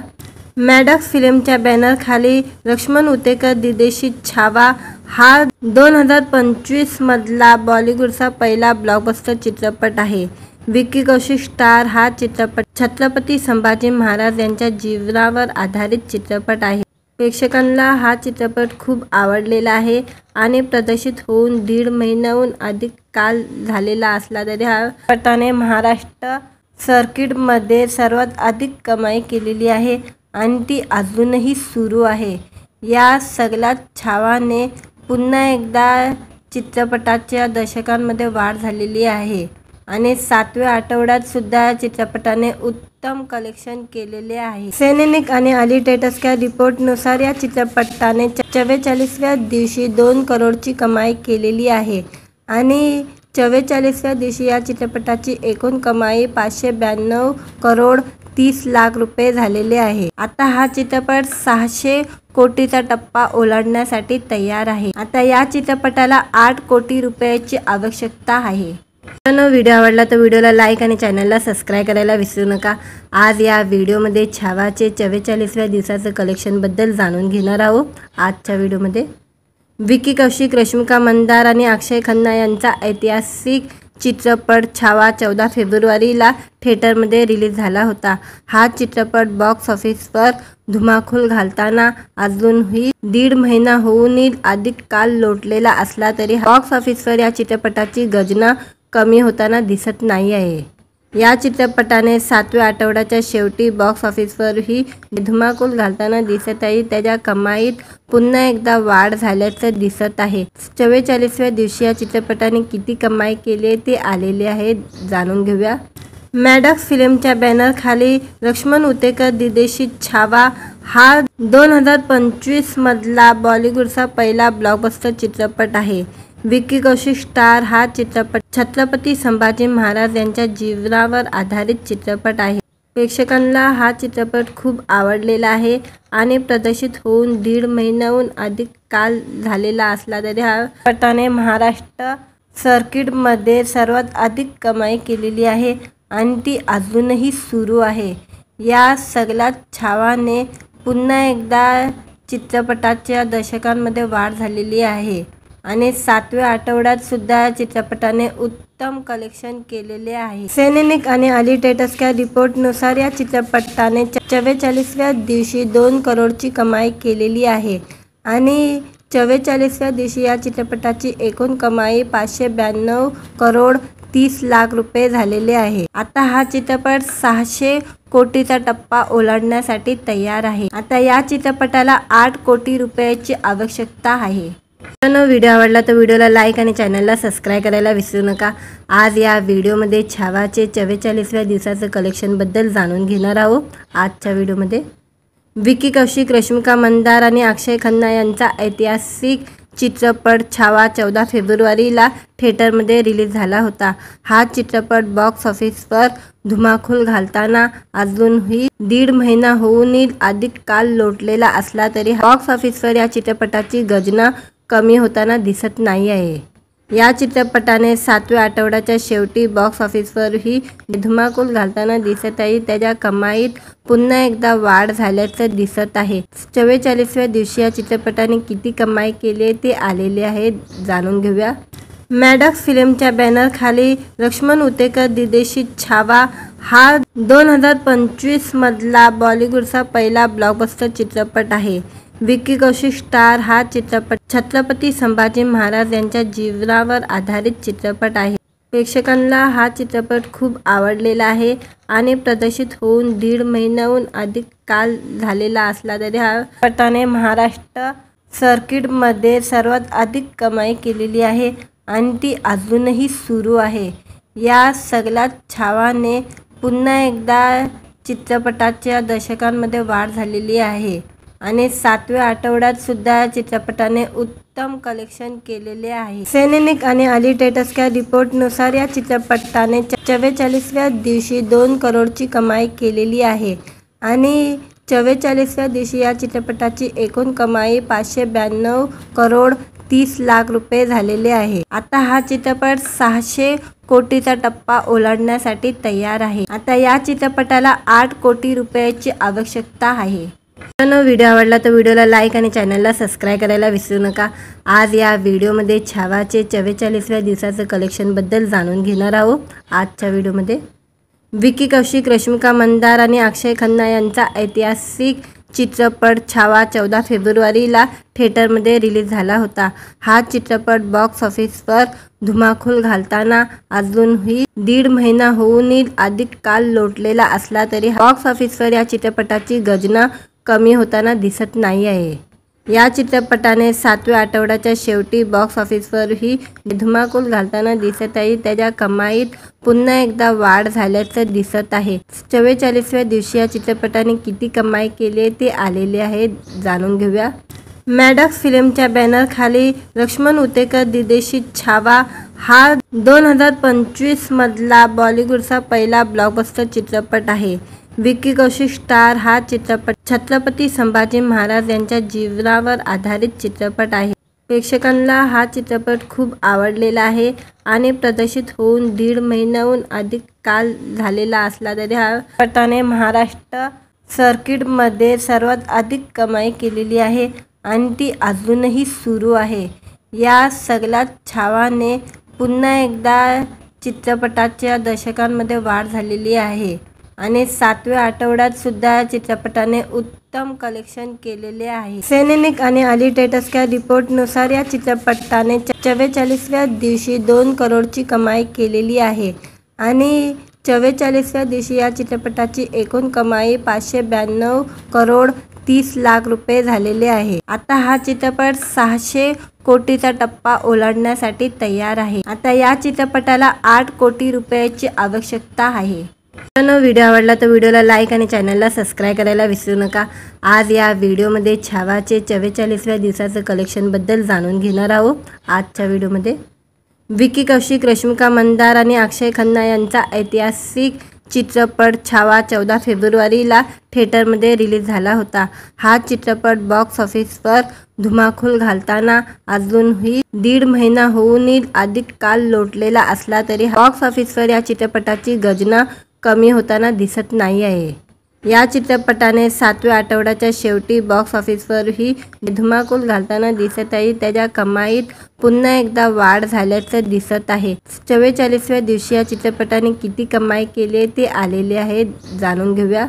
A: मॅडॉक्स फिल्मच्या बॅनरखाली लक्ष्मण उतेकर दिग्दर्शित छावा हा 2025 मधला बॉलिवूडचा पहिला ब्लॉकबस्टर चित्रपट आहे. विक्की कौशल स्टार हा चित्रपट छत्रपती संभाजी महाराज यांच्या जीवनावर आधारित चित्रपट आहे. प्रेक्षकांना हा चित्रपट खूप आवडलेला आहे आणि प्रदर्शित होऊन 1.5 महिन्याहून अधिक काल झालेला असला तरी हा चित्रपटाने महाराष्ट्र सर्किटमध्ये सर्वात अधिक कमाई केलेली आहे आणि ती अजूनही सुरू आहे. या सगळ्या छावाने पुन्हा एकदा चित्रपटाच्या दर्शकांमध्ये वाढ झालेली आहे आणि 7व्या आठवड्यात सुद्धा चित्रपटाने उत्तम कलेक्शन केलेले आहे. सैनिक आणि अली टेटसच्या रिपोर्टनुसार या चित्रपटाने 44व्या दिवशी 2 करोडची कमाई केलेली आहे आणि 44व्या दिवशी या चित्रपटाची एकूण कमाई 592 करोड 30 लाख रुपये झालेले आहे. आता हा चित्रपट 600 कोटीचा टप्पा ओलांडण्यासाठी तयार आहे. आता या चित्रपटाला 8 कोटी रुपयाची आवश्यकता आहे. व्हिडिओ आवडला तर व्हिडिओला लाईक आणि चॅनलला सबस्क्राईब करायला विसरू नका। आज या व्हिडिओमध्ये छावाचे 44व्या दिवसाचं कलेक्शनबद्दल जाणून घेणार आहोत। आजच्या व्हिडिओमध्ये विकी कौशिक, रश्मिका मंदार आणि अक्षय खन्ना यांचा ऐतिहासिक चित्रपट छावा 14 फेब्रुवारीला थिएटरमध्ये रिलीज झाला होता। हा चित्रपट बॉक्स ऑफिसवर धुमाकूळ घालताना अजूनही 1.5 महिना होऊनही अधिक काल लोटलेला असला तरी बॉक्स ऑफिसवर या चित्रपटाची गजना कमी होताना दिसत नाही आहे। या चित्रपटाने 7व्या आठवड्याच्या शेवटी बॉक्स ऑफिसवरही धुमाकूळ घालताना दिसत आहे। त्याच्या कमाईत पुन्हा एकदा वाढ झाल्याचं दिसत आहे। 44व्या दिवशी या चित्रपटाने किती कमाई केली ते आलेले आहे, जाणून घेऊया। मॅडॉक्स फिल्मच्या बॅनरखाली लक्ष्मण उतेकर दिग्दर्शित छावा हा 2025 मधला बॉलिवूडचा पहिला ब्लॉकबस्टर चित्रपट आहे। विकी कौशिक स्टार हा चित्रपट छत्रपती संभाजी महाराज यांच्या जीवनावर आधारित चित्रपट आहे। प्रेक्षकांना हा चित्रपट खूप आवडलेला आहे आणि प्रदर्शित होऊन 1.5 महिन्याहून अधिक काल झालेला असला तरी हा चित्रपटाने महाराष्ट्र सर्किटमध्ये सर्वात अधिक कमाई केलेली आहे आणि ती अजूनही सुरू आहे। या सगळ्यात छावाने पुन्हा एकदा चित्रपटाच्या दर्शकांमध्ये वाढ झालेली आहे आणि 7व्या आठवड्यात सुद्धा चित्रपटाने उत्तम कलेक्शन केलेले आहे। सैनिक आणि अली टेटसच्या रिपोर्टनुसार या चित्रपटाने 44व्या दिवशी 2 करोडची कमाई केलेली आहे आणि 44व्या दिवशी या चित्रपटाची एकूण कमाई 592 करोड 30 लाख रुपये झालेले आहे। आता हा चित्रपट 600 कोटीचा टप्पा ओलांडण्यासाठी तयार आहे। आता या चित्रपटाला 8 कोटी रुपयाची आवश्यकता आहे। व्हिडिओ आवडला तर व्हिडिओला लाईक आणि चॅनलला सबस्क्राईब करायला विसरू नका। आज या व्हिडिओमध्ये छावाचे 44व्या दिवसाचं कलेक्शनबद्दल जाणून घेणार आहोत। आजच्या व्हिडिओमध्ये विकी कौशिक, रश्मिका मंदार आणि अक्षय खन्ना यांचा ऐतिहासिक चित्रपट छावा 14 फेब्रुवारीला थिएटरमध्ये रिलीज झाला होता। हा चित्रपट बॉक्स ऑफिसवर धुमाकूळ घालताना अजूनही 1.5 महिना होऊनही अधिक काल लोटलेला असला तरी बॉक्स ऑफिसवर या चित्रपटाची गजना कमी होताना दिसत नाही आहे। या चित्रपटाने 7व्या आठवड्याच्या शेवटी बॉक्स ऑफिसवरही धुमाकूळ घालताना दिसत आहे। त्याच्या कमाईत पुन्हा एकदा वाढ झाल्याचं दिसत आहे। 44व्या दिवशी या चित्रपटाने किती कमाई केली ते आलेले आहे, जाणून घेऊया। मॅडॉक्स फिल्मच्या बॅनरखाली लक्ष्मण उतेकर दिग्दर्शित छावा हा 2025 मधला बॉलिवूडचा पहिला ब्लॉकबस्टर चित्रपट आहे। विकी कौशिक स्टार हा चित्रपट छत्रपती संभाजी महाराज यांच्या जीवनावर आधारित चित्रपट आहे। प्रेक्षकांना हा चित्रपट खूप आवडलेला आहे आणि प्रदर्शित होऊन 1.5 महिन्याहून अधिक काल झालेला असला तरी हा चित्रपटाने महाराष्ट्र सर्किटमध्ये सर्वात अधिक कमाई केलेली आहे आणि ती अजूनही सुरू आहे। या सगळ्यात छावाने पुन्हा एकदा चित्रपटाच्या दर्शकांमध्ये वाढ झालेली आहे आणि 7व्या आठवड्यात सुद्धा चित्रपटाने उत्तम कलेक्शन केलेले आहे। सैनिक आणि अली टेटसच्या रिपोर्टनुसार या चित्रपटाने 44व्या दिवशी 2 करोडची कमाई केलेली आहे आणि 44व्या दिवशी या चित्रपटाची एकूण कमाई 592 करोड 30 लाख रुपये झालेले आहे। आता हा चित्रपट 600 कोटीचा टप्पा ओलांडण्यासाठी तयार आहे। आता या चित्रपटाला 8 कोटी रुपयाची आवश्यकता आहे। व्हिडिओ आवडला तर व्हिडिओला लाईक आणि चॅनलला सबस्क्राईब करायला विसरू नका। आज या व्हिडिओमध्ये छावाचे 44व्या दिवसाचं कलेक्शनबद्दल जाणून घेणार आहोत। आजच्या व्हिडिओमध्ये विकी कौशिक, रश्मिका मंदार आणि अक्षय खन्ना यांचा ऐतिहासिक चित्रपट छावा 14 फेब्रुवारीला थिएटरमध्ये रिलीज झाला होता। हा चित्रपट बॉक्स ऑफिसवर धुमाकूळ घालताना अजूनही 1.5 महिना होऊनही अधिक काल लोटलेला असला तरी बॉक्स ऑफिसवर या चित्रपटाची गजना कमी होताना दिसत नाही आहे। या चित्रपटाने 7व्या आठवड्याच्या शेवटी बॉक्स ऑफिसवरही धुमाकूळ घालताना दिसत आहे। त्याच्या कमाईत पुन्हा एकदा वाढ झाल्याचं दिसत आहे। 44व्या दिवशी या चित्रपटाने किती कमाई केली ते आलेले आहे, जाणून घेऊया। मॅडॉक्स फिल्मच्या बॅनरखाली लक्ष्मण उतेकर दिग्दर्शित छावा हा 2025 मधला बॉलिवूडचा पहिला ब्लॉकबस्टर चित्रपट आहे। विकी कौशिक स्टार हा चित्रपट छत्रपती संभाजी महाराज यांच्या जीवनावर आधारित चित्रपट आहे। प्रेक्षकांना हा चित्रपट खूप आवडलेला आहे आणि प्रदर्शित होऊन 1.5 महिन्याहून अधिक काल झालेला असला तरी हा चित्रपटाने महाराष्ट्र सर्किटमध्ये सर्वात अधिक कमाई केलेली आहे आणि ती अजूनही सुरू आहे। या सगळ्या छावाने पुन्हा एकदा चित्रपटाच्या दर्शकांमध्ये वाढ झालेली आहे आणि 7व्या आठवड्यात सुद्धा चित्रपटाने उत्तम कलेक्शन केलेले आहे। सैनिक आणि अली टेटसच्या रिपोर्टनुसार या चित्रपटाने 44व्या दिवशी 2 करोडची कमाई केलेली आहे आणि 44व्या दिवशी या चित्रपटाची एकूण कमाई 592 करोड 30 लाख रुपये झालेले आहे। आता हा चित्रपट 600 कोटीचा टप्पा ओलांडण्यासाठी तयार आहे। आता या चित्रपटाला 8 कोटी रुपयाची आवश्यकता आहे। व्हिडिओ आवडला तर व्हिडिओला लाईक आणि चॅनलला सबस्क्राईब करायला विसरू नका। आज या व्हिडिओमध्ये छावाचे 44व्या दिवसाचं कलेक्शनबद्दल जाणून घेणार आहोत। आजच्या व्हिडिओमध्ये विकी कौशिक, रश्मिका मंदार आणि अक्षय खन्ना यांचा ऐतिहासिक चित्रपट छावा 14 फेब्रुवारीला थिएटरमध्ये रिलीज झाला होता। हा चित्रपट बॉक्स ऑफिसवर धुमाकूळ घालताना अजूनही 1.5 महिना होऊनही अधिक काल लोटलेला असला तरी बॉक्स ऑफिसवर या चित्रपटाची गजना कमी होताना दिसत नाही आहे। या चित्रपटाने 7व्या आठवड्याच्या शेवटी बॉक्स ऑफिसवरही धुमाकूळ घालताना दिसत आहे। त्याच्या कमाईत पुन्हा एकदा वाढ झाल्याचं दिसत आहे। 44व्या दिवशी या चित्रपटाने किती कमाई केली ते आलेले आहे, जाणून घेऊया।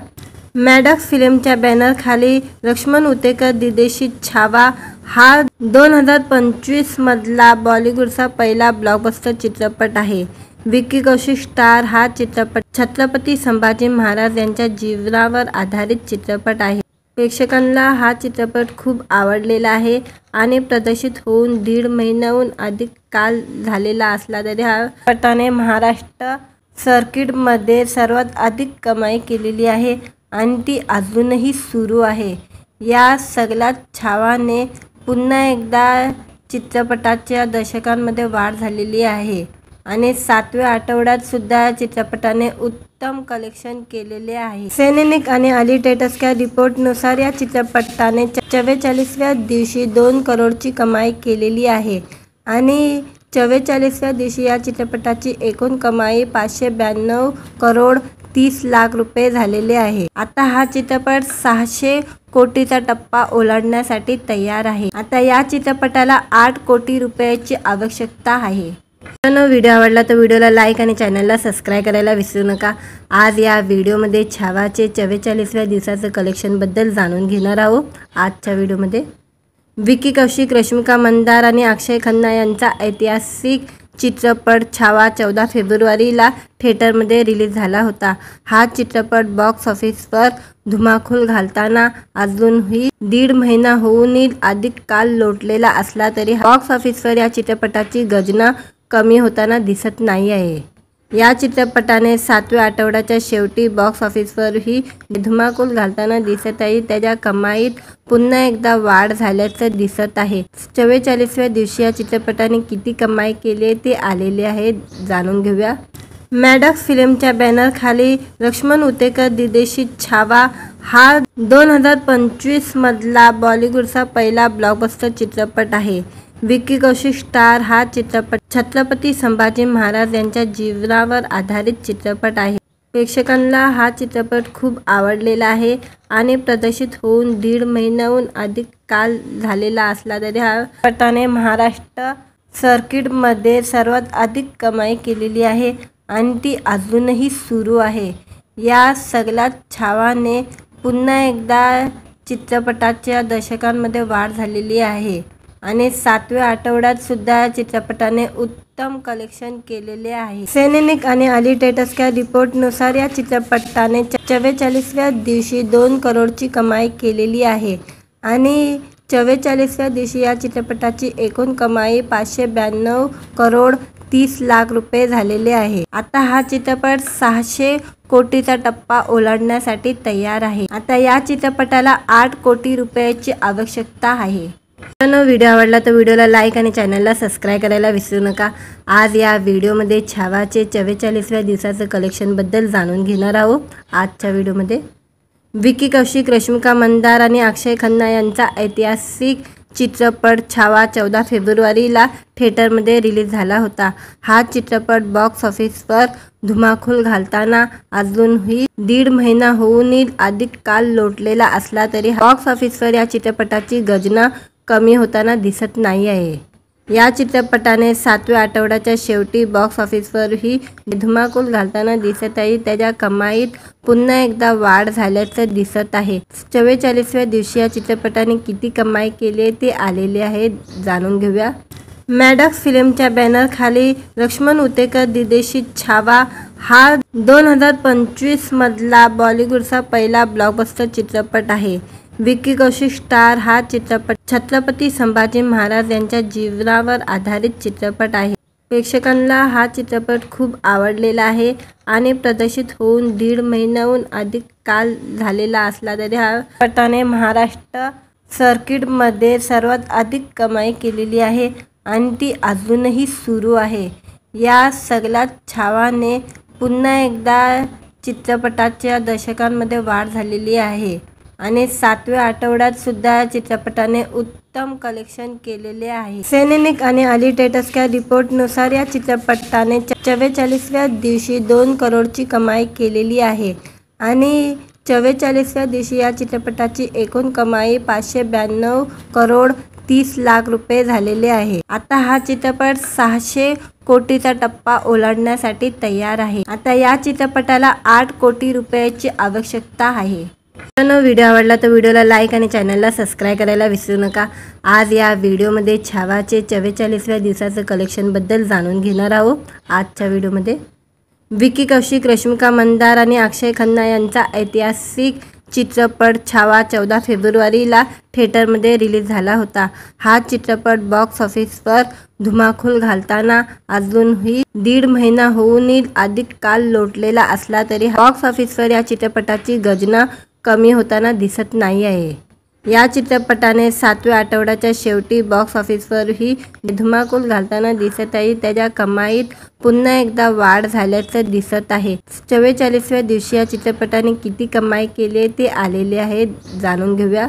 A: मॅडॉक्स फिल्मच्या बॅनरखाली लक्ष्मण उतेकर दिग्दर्शित छावा हा 2025 मधला बॉलिवूडचा पहिला ब्लॉकबस्टर चित्रपट आहे। विकी कौशिक स्टार हा चित्रपट छत्रपती संभाजी महाराज यांच्या जीवनावर आधारित चित्रपट आहे। प्रेक्षकांना हा चित्रपट खूप आवडलेला आहे आणि प्रदर्शित होऊन 1.5 महिन्याहून अधिक काल झालेला असला तरी हा चित्रपटाने महाराष्ट्र सर्किटमध्ये सर्वात अधिक कमाई केलेली आहे आणि ती अजूनही सुरू आहे। या सगळ्या छावाने पुन्हा एकदा चित्रपटाच्या दर्शकांमध्ये वाढ झालेली आहे आणि 7व्या आठवड्यात सुद्धा चित्रपटाने उत्तम कलेक्शन केलेले आहे। सैनिक आणि अली टेटसच्या रिपोर्टनुसार या चित्रपटाने 44व्या दिवशी 2 करोडची कमाई केलेली आहे आणि 44व्या दिवशी या चित्रपटाची एकूण कमाई 592 करोड 30 लाख रुपये झालेले आहे। आता हा चित्रपट 600 कोटीचा टप्पा ओलांडण्यासाठी तयार आहे। आता या चित्रपटाला 8 कोटी रुपयाची आवश्यकता आहे। व्हिडिओ आवडला तर व्हिडिओला लाईक आणि चॅनलला सबस्क्राईब करायला विसरू नका। आज या व्हिडिओमध्ये छावाचे 44व्या दिवसाचं कलेक्शनबद्दल जाणून घेणार आहोत। आजच्या व्हिडिओमध्ये विकी कौशिक, रश्मिका मंदार आणि अक्षय खन्ना यांचा ऐतिहासिक चित्रपट छावा 14 फेब्रुवारीला थिएटरमध्ये रिलीज झाला होता। हा चित्रपट बॉक्स ऑफिसवर धुमाकूळ घालताना अजूनही 1.5 महिना होऊनही अधिक काल लोटलेला असला तरी बॉक्स ऑफिसवर या चित्रपटाची गजना कमी होताना दिसत नाही आहे। या चित्रपटाने 7व्या आठवड्याच्या शेवटी बॉक्स ऑफिसवरही धुमाकूळ घालताना दिसत आहे। त्याच्या कमाईत पुन्हा एकदा वाढ झाल्याचं दिसत आहे। 44व्या दिवशी या चित्रपटाने किती कमाई केली ते आलेले आहे, जाणून घेऊया। मॅडॉक्स फिल्मच्या बॅनरखाली लक्ष्मण उतेकर दिग्दर्शित छावा हा 2025 मधला बॉलिवूडचा पहिला ब्लॉकबस्टर चित्रपट आहे। विकी कौशिक स्टार हा चित्रपट छत्रपती संभाजी महाराज यांच्या जीवनावर आधारित चित्रपट आहे। प्रेक्षकांना हा चित्रपट खूप आवडलेला आहे आणि प्रदर्शित होऊन 1.5 महिन्याहून अधिक काल झालेला असला तरी हा चित्रपटाने महाराष्ट्र सर्किटमध्ये सर्वात अधिक कमाई केलेली आहे आणि ती अजूनही सुरू आहे। या सगळ्या छावाने पुन्हा एकदा चित्रपटाच्या दर्शकांमध्ये वाढ झालेली आहे आणि 7व्या आठवड्यात सुद्धा चित्रपटाने उत्तम कलेक्शन केलेले आहे। सैनिक आणि अली टेटसच्या रिपोर्टनुसार या चित्रपटाने 44व्या दिवशी 2 करोडची कमाई केलेली आहे आणि 44व्या दिवशी या चित्रपटाची एकूण कमाई 592 करोड 30 लाख रुपये झालेले आहे। आता हा चित्रपट 600 कोटीचा टप्पा ओलांडण्यासाठी तयार आहे। आता या चित्रपटाला 8 कोटी रुपयाची आवश्यकता आहे। व्हिडिओ आवडला तर व्हिडिओला लाईक आणि चॅनलला सबस्क्राईब करायला विसरू नका। आज या व्हिडिओमध्ये छावाचे 44व्या दिवसाचं कलेक्शनबद्दल जाणून घेणार आहोत। आजच्या व्हिडिओमध्ये विकी कौशिक, रश्मिका मंदार आणि अक्षय खन्ना यांचा ऐतिहासिक चित्रपट छावा 14 फेब्रुवारीला थिएटरमध्ये रिलीज झाला होता। हा चित्रपट बॉक्स ऑफिसवर धुमाकूळ घालताना अजूनही 1.5 महिना होऊनही अधिक काळ लोटलेला असला तरी बॉक्स ऑफिसवर या चित्रपटाची गजना कमी होताना दिसत नाही आहे। या चित्रपटाने 7व्या आठवड्याच्या शेवटी बॉक्स ऑफिसवरही धुमाकूळ घालताना दिसत आहे। त्याच्या कमाईत पुन्हा एकदा वाढ झाल्याचं दिसत आहे। 44व्या दिवशी या चित्रपटाने किती कमाई केली ते आलेले आहे, जाणून घेऊया। मॅडॉक्स फिल्मच्या बॅनरखाली लक्ष्मण उतेकर दिग्दर्शित छावा हा 2025 मधला बॉलिवूडचा पहिला ब्लॉकबस्टर चित्रपट आहे। विक्की कौशल स्टार हा चित्रपट छत्रपती संभाजी महाराज यांच्या जीवनावर आधारित चित्रपट आहे। प्रेक्षकांना हा चित्रपट खूप आवडलेला आहे आणि प्रदर्शित होऊन 1.5 महिन्याहून अधिक काळ झालेला असला तरी हा चित्रपटाने महाराष्ट्र सर्किटमध्ये सर्वात अधिक कमाई केलेली आहे आणि ती अजूनही सुरू आहे। या सगळ्यात छावाने पुन्हा एकदा चित्रपटाच्या दर्शकांमध्ये वाढ झालेली आहे आणि 7व्या आठवड्यात सुद्धा चित्रपटाने उत्तम कलेक्शन केलेले आहे। सैनिक आणि अली टेटसच्या रिपोर्टनुसार या चित्रपटाने 44व्या दिवशी 2 करोडची कमाई केलेली आहे आणि 44व्या दिवशी या चित्रपटाची एकूण कमाई 592 करोड 30 लाख रुपये झालेले आहे। आता हा चित्रपट 600 कोटीचा टप्पा ओलांडण्यासाठी तयार आहे। आता या चित्रपटाला 8 कोटी रुपयाची आवश्यकता आहे। व्हिडिओ आवडला तर व्हिडिओला लाईक आणि चॅनलला सबस्क्राईब करायला विसरू नका। आज या व्हिडिओमध्ये छावाचे 44व्या दिवसाचं कलेक्शनबद्दल जाणून घेणार आहोत। आजच्या व्हिडिओमध्ये विक्की कौशल, रश्मिका मंदार आणि अक्षय खन्ना यांचा ऐतिहासिक चित्रपट छावा 14 फेब्रुवारीला थिएटरमध्ये रिलीज झाला होता। हा चित्रपट बॉक्स ऑफिसवर धुमाकूळ घालताना अजूनही 1.5 महिना होऊनही अधिक काळ लोटलेला असला तरी बॉक्स ऑफिसवर या चित्रपटाची गजना कमी होताना दिसत नाही आहे। या चित्रपटाने 7व्या आठवड्याच्या शेवटी बॉक्स ऑफिसवरही धुमाकूळ घालताना दिसत आहे। त्याच्या कमाईत पुन्हा एकदा वाढ झाल्याचं दिसत आहे। 44व्या दिवशी या चित्रपटाने किती कमाई केली ते आलेले आहे, जाणून घेऊया।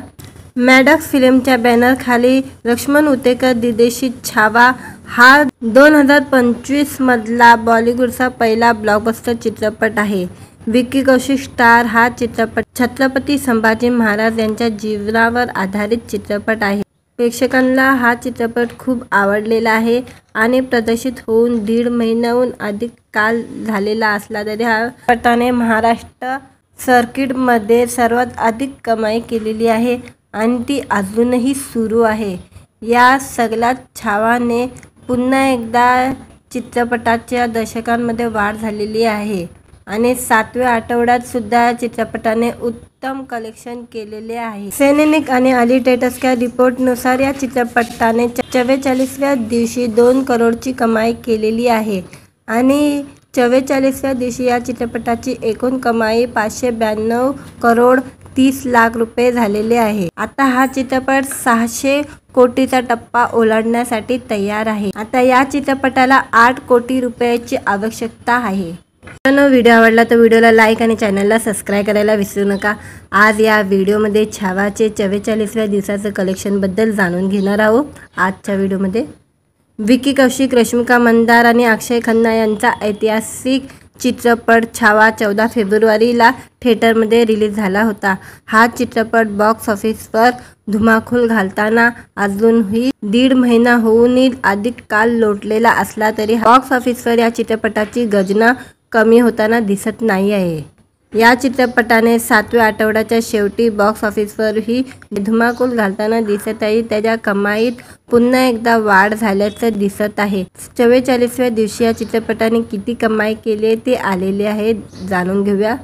A: मॅडॉक्स फिल्मच्या बॅनरखाली लक्ष्मण उतेकर दिग्दर्शित छावा हा 2025 मधला बॉलिवूडचा पहिला ब्लॉकबस्टर चित्रपट आहे। विक्की कौशल स्टार हा चित्रपट छत्रपती संभाजी महाराज यांच्या जीवनावर आधारित चित्रपट आहे। प्रेक्षकांना हा चित्रपट खूप आवडलेला आहे आणि प्रदर्शित होऊन 1.5 महिन्याहून अधिक काळ झालेला असला तरी हा चित्रपटाने महाराष्ट्र सर्किटमध्ये सर्वात अधिक कमाई केलेली आहे आणि ती अजूनही सुरू आहे। या सगळ्यात छावाने पुन्हा एकदा चित्रपटाच्या दर्शकांमध्ये वाढ झालेली आहे आणि 7व्या आठवड्यात सुद्धा चित्रपटाने उत्तम कलेक्शन केलेले आहे। सैनिक आणि अली टेटसच्या रिपोर्टनुसार या चित्रपटाने 44व्या दिवशी 2 करोडची कमाई केलेली आहे आणि 44व्या दिवशी या चित्रपटाची एकूण कमाई 592 करोड 30 लाख रुपये झालेले आहे। आता हा चित्रपट 600 कोटीचा टप्पा ओलांडण्यासाठी तयार आहे। आता या चित्रपटाला 8 कोटी रुपयाची आवश्यकता आहे। व्हिडिओ आवडला तर व्हिडिओला लाईक आणि चॅनलला सबस्क्राईब करायला विसरू नका। आज या व्हिडिओमध्ये छावाचे 44व्या दिवसाचं कलेक्शनबद्दल जाणून घेणार आहोत। आजच्या व्हिडिओमध्ये विक्की कौशल, रश्मिका मंदार आणि अक्षय खन्ना यांचा ऐतिहासिक चित्रपट छावा 14 फेब्रुवारीला थिएटरमध्ये रिलीज झाला होता। हा चित्रपट बॉक्स ऑफिसवर धुमाकूळ घालताना अजूनही 1.5 महिना होऊनही अधिक काळ लोटलेला असला तरी बॉक्स ऑफिसवर या चित्रपटाची गजना कमी होताना दिसत नाही आहे। या चित्रपटाने 7व्या आठवड्याच्या शेवटी बॉक्स ऑफिसवरही धुमाकूळ घालताना दिसत आहे। त्याच्या कमाईत पुन्हा एकदा वाढ झाल्याचं दिसत आहे। 44व्या दिवशी या चित्रपटाने किती कमाई केली ते आलेले आहे, जाणून घेऊया।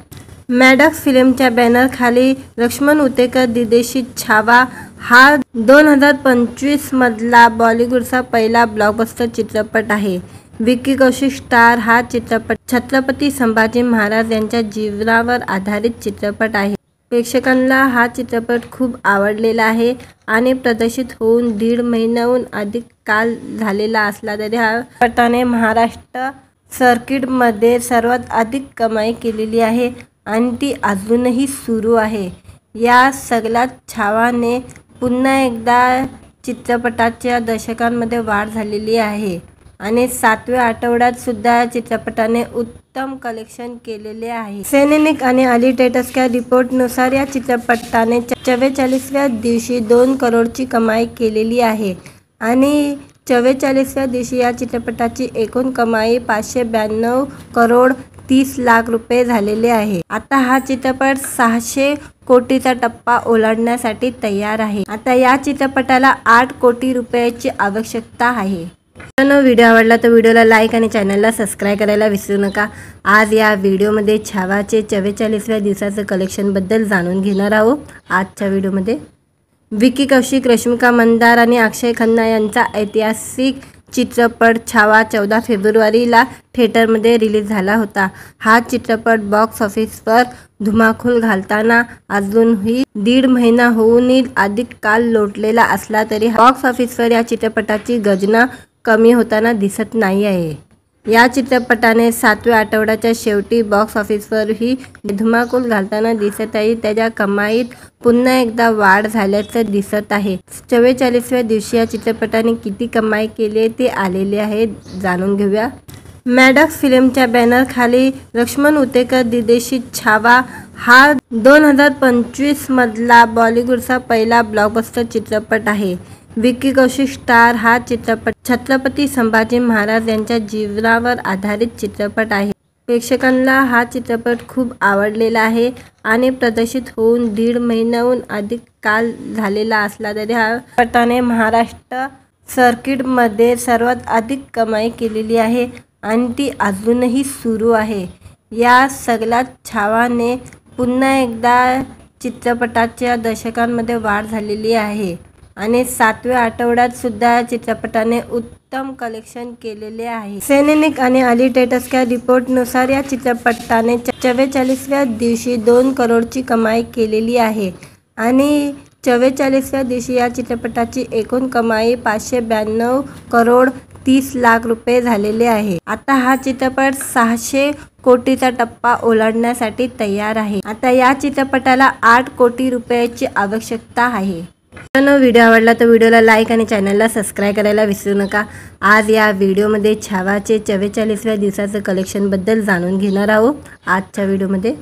A: मॅडॉक्स फिल्मच्या बॅनरखाली लक्ष्मण उतेकर दिग्दर्शित छावा हा 2025 मधला बॉलिवूडचा पहिला ब्लॉकबस्टर चित्रपट आहे। विक्की कौशल स्टार हा चित्रपट छत्रपती संभाजी महाराज यांच्या जीवनावर आधारित चित्रपट आहे। प्रेक्षकांना हा चित्रपट खूप आवडलेला आहे आणि प्रदर्शित होऊन 1.5 महिन्याहून अधिक काळ झालेला असला तरी हा चित्रपटाने महाराष्ट्र सर्किटमध्ये सर्वात अधिक कमाई केलेली आहे आणि ती अजूनही सुरू आहे। या सगळ्यात छावाने पुन्हा एकदा चित्रपटाच्या दर्शकांमध्ये वाढ झालेली आहे आणि 7व्या आठवड्यात सुद्धा चित्रपटाने उत्तम कलेक्शन केलेले आहे। सैनिक आणि अली टेटसच्या रिपोर्टनुसार या चित्रपटाने 44व्या दिवशी 2 करोडची कमाई केलेली आहे आणि 44व्या दिवशी या चित्रपटाची एकूण कमाई 592 करोड 30 लाख रुपये झालेले आहे। आता हा चित्रपट 600 कोटीचा टप्पा ओलांडण्यासाठी तयार आहे। आता या चित्रपटाला 8 कोटी रुपयाची आवश्यकता आहे। व्हिडिओ आवडला तर व्हिडिओला लाईक आणि चॅनलला सबस्क्राईब करायला विसरू नका। आज या व्हिडिओमध्ये छावाचे 44व्या दिवसाचं कलेक्शन बद्दल जाणून घेणार आहोत। आजच्या व्हिडिओमध्ये विकी कौशिक, रश्मिका मंदार आणि अक्षय खन्ना यांचा ऐतिहासिक चित्रपट छावा 14 फेब्रुवारीला थिएटरमध्ये रिलीज झाला होता। हा चित्रपट बॉक्स ऑफिसवर धुमाकूळ घालताना अजूनही 1.5 महिना होऊनही अधिक काल लोटलेला असला तरी बॉक्स ऑफिसवर या चित्रपटाची गजना कमी होताना दिसत नाही आहे। या चित्रपटाने 7व्या आठवड्याच्या शेवटी बॉक्स ऑफिसवरही धुमाकूळ घालताना दिसत आहे। त्याच्या कमाईत पुन्हा एकदा वाढ झाल्याचं दिसत आहे। 44व्या दिवशी या चित्रपटाने किती कमाई केली ते आलेले आहे, जाणून घेऊया। मॅडॉक्स फिल्मच्या बॅनरखाली लक्ष्मण उतेकर दिग्दर्शित छावा हा 2025 मधला बॉलिवूडचा पहिला ब्लॉकबस्टर चित्रपट आहे। विकी कौशिक स्टार हा चित्रपट छत्रपती संभाजी महाराज यांच्या जीवनावर आधारित चित्रपट आहे। प्रेक्षकांना हा चित्रपट खूप आवडलेला आहे आणि प्रदर्शित होऊन 1.5 महिन्याहून अधिक काल झालेला असला तरी हा चित्रपटाने महाराष्ट्र सर्किटमध्ये सर्वात अधिक कमाई केलेली आहे आणि ती अजूनही सुरू आहे। या सगळ्यात छावाने पुन्हा एकदा चित्रपटाच्या दर्शकांमध्ये वाढ झालेली आहे आणि 7व्या आठवड्यात सुद्धा चित्रपटाने उत्तम कलेक्शन केलेले आहे। सैनिक आणि अली टेटसच्या रिपोर्टनुसार या चित्रपटाने 44व्या दिवशी 2 करोडची कमाई केलेली आहे आणि 44व्या दिवशी या चित्रपटाची एकूण कमाई 592 करोड 30 लाख रुपये झालेले आहे। आता हा चित्रपट 600 कोटीचा टप्पा ओलांडण्यासाठी तयार आहे। आता या चित्रपटाला 8 कोटी रुपयाची आवश्यकता आहे। व्हिडिओ आवडला तर व्हिडिओला लाईक आणि चॅनलला सबस्क्राईब करायला विसरू नका। आज या व्हिडिओमध्ये छावाचे 44व्या दिवसाचं कलेक्शन बद्दल जाणून घेणार आहोत। आजच्या व्हिडिओमध्ये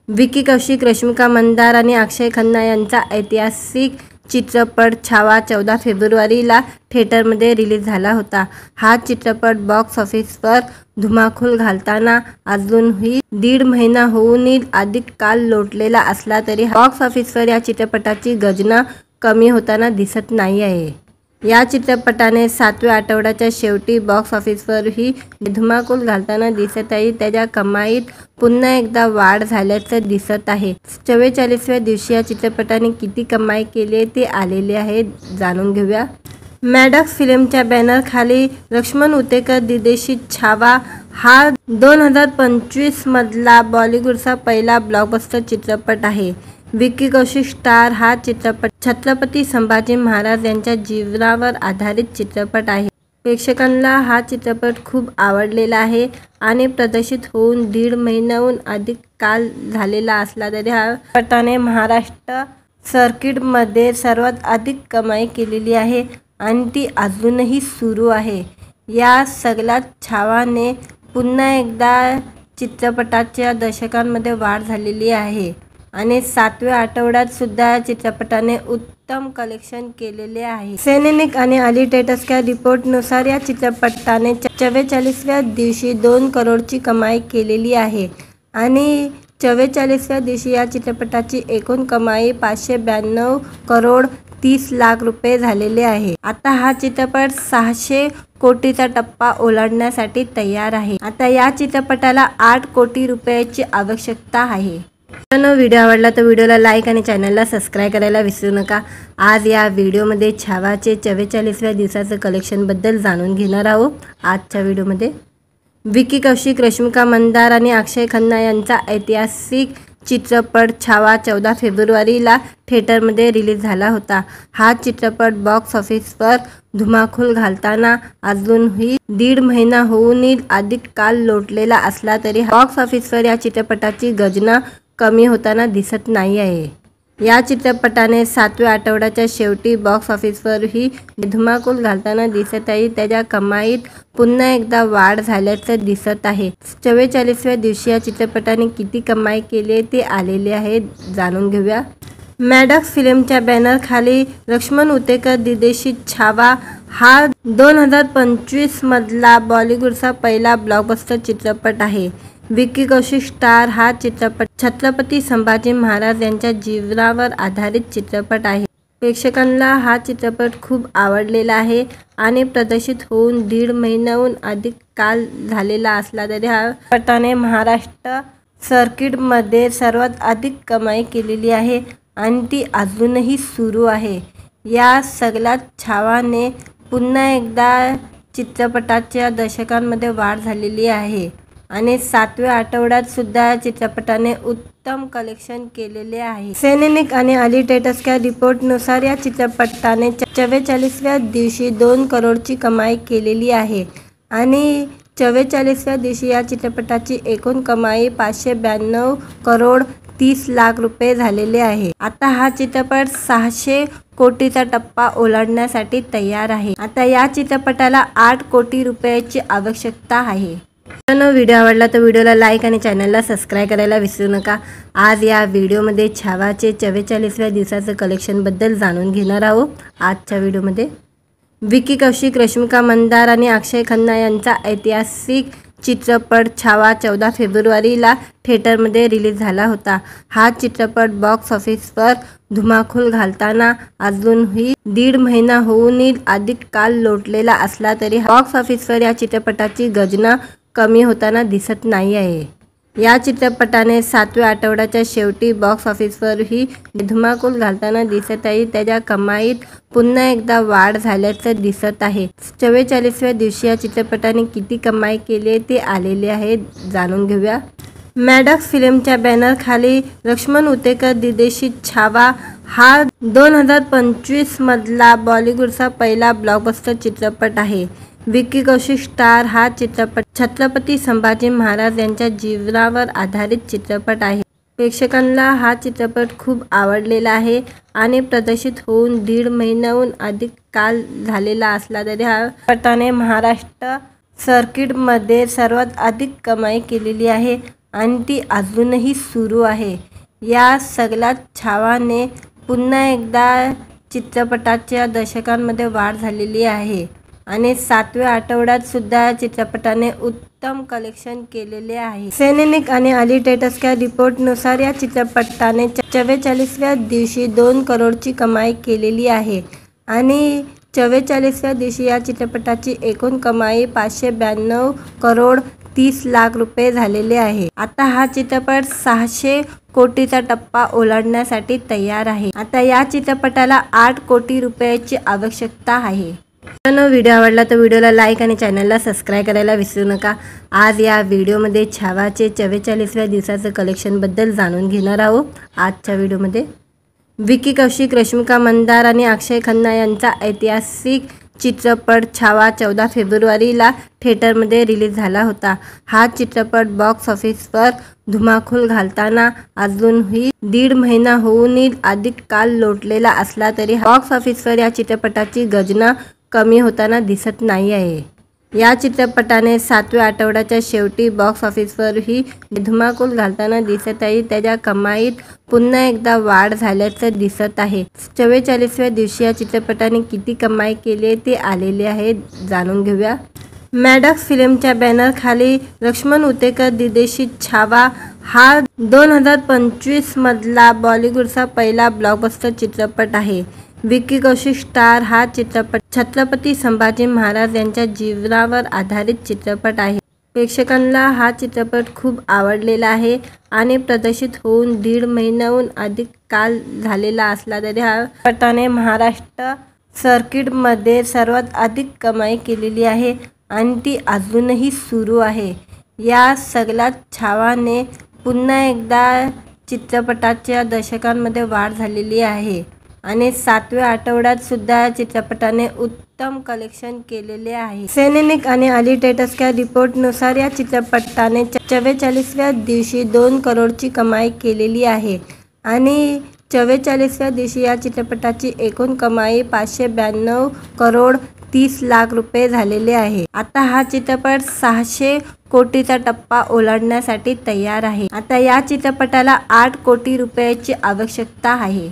A: विकी कौशिक, रश्मिका मंदार आणि अक्षय खन्ना यांचा ऐतिहासिक चित्रपट छावा 14 फेब्रुवारीला थिएटरमध्ये रिलीज झाला होता। हा चित्रपट बॉक्स ऑफिसवर धुमाकूळ घालताना अजूनही 1.5 महिना होऊनही अधिक काल लोटलेला असला तरी बॉक्स ऑफिसवर या चित्रपटाची गजना कमी होताना दिसत नाही आहे। या चित्रपटाने 7व्या आठवड्याच्या शेवटी बॉक्स ऑफिसवरही धुमाकूळ घालताना दिसत आहे। त्याच्या कमाईत पुन्हा एकदा वाढ झाल्याचं दिसत आहे। 44व्या दिवशी या चित्रपटाने किती कमाई केली ते आलेले आहे, जाणून घेऊया। मॅडॉक्स फिल्मच्या बॅनरखाली लक्ष्मण उतेकर दिग्दर्शित छावा हा 2025 मधला बॉलिवूडचा पहिला ब्लॉकबस्टर चित्रपट आहे। विकी कौशिक स्टार हा चित्रपट छत्रपती संभाजी महाराज यांच्या जीवनावर आधारित चित्रपट आहे। प्रेक्षकांना हा चित्रपट खूप आवडलेला आहे आणि प्रदर्शित होऊन 1.5 महिन्याहून अधिक काल झालेला असला तरी हा चित्रपटाने महाराष्ट्र सर्किटमध्ये सर्वात अधिक कमाई केलेली आहे आणि ती अजूनही सुरू आहे। या सगळ्यात छावाने पुन्हा एकदा चित्रपटाच्या दर्शकांमध्ये वाढ झालेली आहे आणि 7व्या आठवड्यात सुद्धा चित्रपटाने उत्तम कलेक्शन केलेले आहे। सैनिक आणि अली टेटसच्या रिपोर्टनुसार या चित्रपटाने 44व्या दिवशी 2 करोडची कमाई केलेली आहे आणि 44व्या दिवशी या चित्रपटाची एकूण कमाई 592 करोड 30 लाख रुपये झालेले आहे। आता हा चित्रपट 600 कोटीचा टप्पा ओलांडण्यासाठी तयार आहे। आता या चित्रपटाला 8 कोटी रुपयाची आवश्यकता आहे। व्हिडिओ आवडला तर व्हिडिओला लाईक आणि चॅनलला सबस्क्राईब करायला विसरू नका। आज या व्हिडिओमध्ये छावाचे 44व्या दिवसाचं कलेक्शन बद्दल जाणून घेणार आहोत। आजच्या व्हिडिओमध्ये विकी कौशिक, रश्मिका मंदार आणि अक्षय खन्ना यांचा ऐतिहासिक चित्रपट छावा 14 फेब्रुवारीला थिएटरमध्ये रिलीज झाला होता। हा चित्रपट बॉक्स ऑफिसवर धुमाकूळ घालताना अजूनही 1.5 महिना होऊनही अधिक काल लोटलेला असला तरी बॉक्स ऑफिसवर या चित्रपटाची गजना कमी होताना दिसत नाही आहे। या चित्रपटाने 7व्या आठवड्याच्या शेवटी बॉक्स ऑफिसवरही धुमाकूल घालताना दिसत आहे. त्याच्या कमाईत पुन्हा एकदा वाढ झाल्याचं दिसत आहे. 44व्या दिवशी या चित्रपटाने किती कमाई केली ते आलेले आहे, जाणून घेऊया. मॅडॉक्स फिल्मच्या बॅनरखाली लक्ष्मण उतेकर दिग्दर्शित छावा हा 2025 मधला बॉलिवूडचा पहिला ब्लॉकबस्टर चित्रपट आहे. विक्की कौशल स्टार हा चित्रपट छत्रपती संभाजी महाराज यांच्या जीवनावर आधारित चित्रपट आहे. प्रेक्षकांना हा चित्रपट खूप आवडलेला आहे आणि प्रदर्शित होऊन 1.5 महिन्याहून अधिक काल झालेला असला तरी हा चित्रपटाने महाराष्ट्र सर्किटमध्ये सर्वात अधिक कमाई केलेली आहे आणि ती अजूनही सुरू आहे. या सगळ्यात छावाने पुन्हा एकदा चित्रपटाच्या दर्शकांमध्ये वाढ झालेली आहे आणि 7व्या आठवड्यात सुद्धा चित्रपटाने उत्तम कलेक्शन केलेले आहे. सेनेनिक आणि अली टेटसच्या रिपोर्टनुसार या चित्रपटाने 44व्या दिवशी 2 करोडची कमाई केलेली आहे आणि 44व्या दिवशी या चित्रपटाची एकूण कमाई 592 करोड 30 लाख रुपये झालेले आहे. आता हा चित्रपट 600 कोटीचा टप्पा ओलांडण्यासाठी तयार आहे. आता या चित्रपटाला 8 कोटी रुपयाची आवश्यकता आहे. व्हिडिओ आवडला तर व्हिडिओला लाईक आणि चॅनलला सबस्क्राईब करायला विसरू नका. आज या व्हिडिओमध्ये छावाचे 44व्या दिवसाचं कलेक्शनबद्दल जाणून घेणार आहोत. आजच्या व्हिडिओमध्ये विक्की कौशल, रश्मिका मंदाना आणि अक्षय खन्ना यांचा ऐतिहासिक चित्रपट छावा 14 फेब्रुवारीला थिएटरमध्ये रिलीज झाला होता. हा चित्रपट बॉक्स ऑफिसवर धुमाकूल घालताना अजूनही 1.5 महिना होऊनही अधिक काल लोटलेला असला तरी बॉक्स ऑफिसवर या चित्रपटाची गजना कमी होताना दिसत नाही आहे. या चित्रपटाने 7व्या आठवड्याच्या शेवटी बॉक्स ऑफिसवरही धुमाकूल घालताना दिसत आहे. त्याच्या कमाईत पुन्हा एकदा वाढ झाल्याचं दिसत आहे. 44व्या दिवशी या चित्रपटाने किती कमाई केली ते आलेले आहे, जाणून घेऊया. मॅडॉक्स फिल्मच्या बॅनरखाली लक्ष्मण उतेकर दिग्दर्शित छावा हा 2025 मधला बॉलिवूडचा पहिला ब्लॉकबस्टर चित्रपट आहे. विक्की कौशल स्टार हा चित्रपट छत्रपती संभाजी महाराज यांच्या जीवनावर आधारित चित्रपट आहे. प्रेक्षकांना हा चित्रपट खूप आवडलेला आहे आणि प्रदर्शित होऊन 1.5 महिन्याहून अधिक काल झालेला असला तरी हा चित्रपटाने महाराष्ट्र सर्किटमध्ये सर्वात अधिक कमाई केलेली आहे आणि ती अजूनही सुरू आहे. या सगळ्यात छावाने पुन्हा एकदा चित्रपटाच्या दर्शकांमध्ये वाढ झालेली आहे आणि 7व्या आठवड्यात सुद्धा चित्रपटाने उत्तम कलेक्शन केलेले आहे. सेनेनिक आणि अली टेटसच्या रिपोर्टनुसार या चित्रपटाने 44व्या दिवशी 2 करोडची कमाई केलेली आहे आणि 44व्या दिवशी या चित्रपटाची एकूण कमाई 592 करोड 30 लाख रुपये झालेले आहे. आता हा चित्रपट 600 कोटीचा टप्पा ओलांडण्यासाठी तयार आहे. आता या चित्रपटाला 8 कोटी रुपयाची आवश्यकता आहे. व्हिडिओ आवडला तर व्हिडिओला लाईक आणि चॅनलला सबस्क्राईब करायला विसरू नका. आज या व्हिडिओमध्ये छावाचे 44व्या दिवसाचं कलेक्शनबद्दल जाणून घेणार आहोत. आजच्या व्हिडिओमध्ये विक्की कौशल, रश्मिका मंदाना आणि अक्षय खन्ना यांचा ऐतिहासिक चित्रपट छावा 14 फेब्रुवारीला थिएटरमध्ये रिलीज झाला होता. हा चित्रपट बॉक्स ऑफिसवर धुमाकूल घालताना अजूनही 1.5 महिना होऊनही अधिक काल लोटलेला असला तरी बॉक्स ऑफिसवर या चित्रपटाची गजना कमी होताना दिसत नाही आहे. या चित्रपटाने 7व्या आठवड्याच्या शेवटी बॉक्स ऑफिसवरही धुमाकूल घालताना दिसत आहे. त्याच्या कमाईत पुन्हा एकदा वाढ झाल्याचं दिसत आहे. 44व्या दिवशी या चित्रपटाने किती कमाई केली ते आलेले आहे, जाणून घेऊया. मॅडॉक्स फिल्मच्या बॅनरखाली लक्ष्मण उतेकर दिग्दर्शित छावा हा 2025 मधला बॉलिवूडचा पहिला ब्लॉकबस्टर चित्रपट आहे. विक्की कौशल स्टार हा चित्रपट छत्रपती संभाजी महाराज यांच्या जीवनावर आधारित चित्रपट आहे. प्रेक्षकांना हा चित्रपट खूप आवडलेला आहे आणि प्रदर्शित होऊन 1.5 महिन्याहून अधिक काल झालेला असला तरी हा चित्रपटाने महाराष्ट्र सर्किटमध्ये सर्वात अधिक कमाई केलेली आहे आणि ती अजूनही सुरू आहे. या सगळ्यात छावाने पुन्हा एकदा चित्रपटाच्या दर्शकांमध्ये वाढ झालेली आहे आणि 7व्या आठवड्यात सुद्धा चित्रपटाने उत्तम कलेक्शन केलेले आहे. सेनेनिक आणि अली टेटसच्या रिपोर्टनुसार या चित्रपटाने 44व्या दिवशी 2 करोडची कमाई केलेली आहे आणि 44व्या दिवशी या चित्रपटाची एकूण कमाई 592 करोड 30 लाख रुपये झालेले आहे। आता हा चित्रपट 600 कोटीचा टप्पा ओलांडण्यासाठी तयार आहे। आता या चित्रपटाला 8 कोटी रुपयाची आवश्यकता आहे।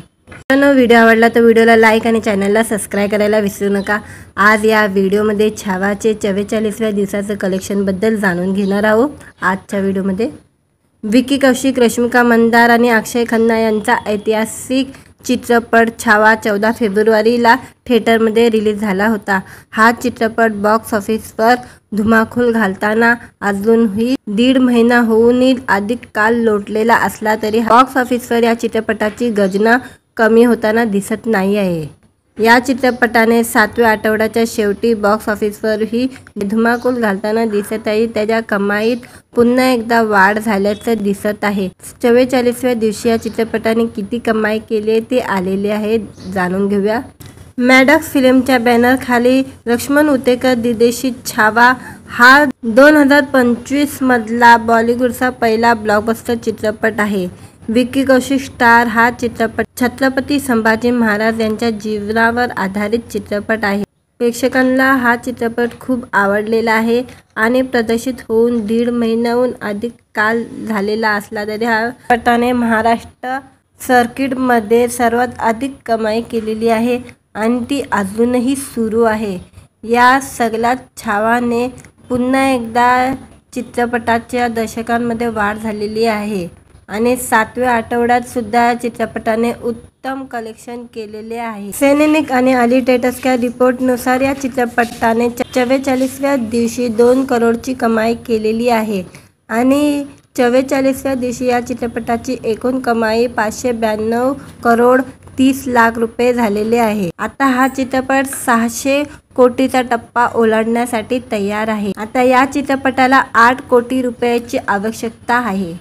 A: व्हिडिओ आवडला तर व्हिडिओला लाईक आणि चॅनलला सबस्क्राईब करायला विसरू नका। आज या व्हिडिओमध्ये छावाचे 44व्या दिवसाचं कलेक्शनबद्दल जाणून घेणार आहोत। आजच्या व्हिडिओमध्ये विकी कौशिक, रश्मिका मंदार आणि अक्षय खन्ना यांचा ऐतिहासिक चित्रपट छावा 14 फेब्रुवारीला थिएटरमध्ये रिलीज झाला होता। हा चित्रपट बॉक्स ऑफिसवर धुमाकूळ घालताना अजूनही 1.5 महिना होऊनही अधिक काल लोटलेला असला तरी बॉक्स ऑफिसवर या चित्रपटाची गजना कमी होताना दिसत नाही आहे। या चित्रपटाने 7व्या आठवड्याच्या शेवटी बॉक्स ऑफिसवरही धुमाकूळ घालताना दिसत आहे। त्याच्या कमाईत पुन्हा एकदा वाढ झाल्याचं दिसत आहे। 44व्या दिवशी या चित्रपटाने किती कमाई केली ते आलेले आहे, जाणून घेऊया। मॅडॉक्स फिल्मच्या बॅनरखाली लक्ष्मण उतेकर दिग्दर्शित छावा हा 2025 मधला बॉलिवूडचा पहिला ब्लॉकबस्टर चित्रपट आहे। विकी कौशिक स्टार हा चित्रपट छत्रपती संभाजी महाराज यांच्या जीवनावर आधारित चित्रपट आहे। प्रेक्षकांना हा चित्रपट खूप आवडलेला आहे आणि प्रदर्शित होऊन 1.5 महिन्याहून अधिक काल झालेला असला तरी हा चित्रपटाने महाराष्ट्र सर्किटमध्ये सर्वात अधिक कमाई केलेली आहे आणि ती अजूनही सुरू आहे। या सगळ्यात छावाने पुन्हा एकदा चित्रपटाच्या दर्शकांमध्ये वाढ झालेली आहे आणि 7व्या आठवड्यात सुद्धा चित्रपटाने उत्तम कलेक्शन केलेले आहे। सैनिक आणि अली टेटसच्या रिपोर्टनुसार या चित्रपटाने 44व्या दिवशी 2 करोडची कमाई केलेली आहे आणि 44व्या दिवशी या चित्रपटाची एकूण कमाई 592 करोड 30 लाख रुपये झालेले आहे। आता हा चित्रपट 600 कोटीचा टप्पा ओलांडण्यासाठी तयार आहे। आता या चित्रपटाला 8 कोटी रुपयाची आवश्यकता आहे।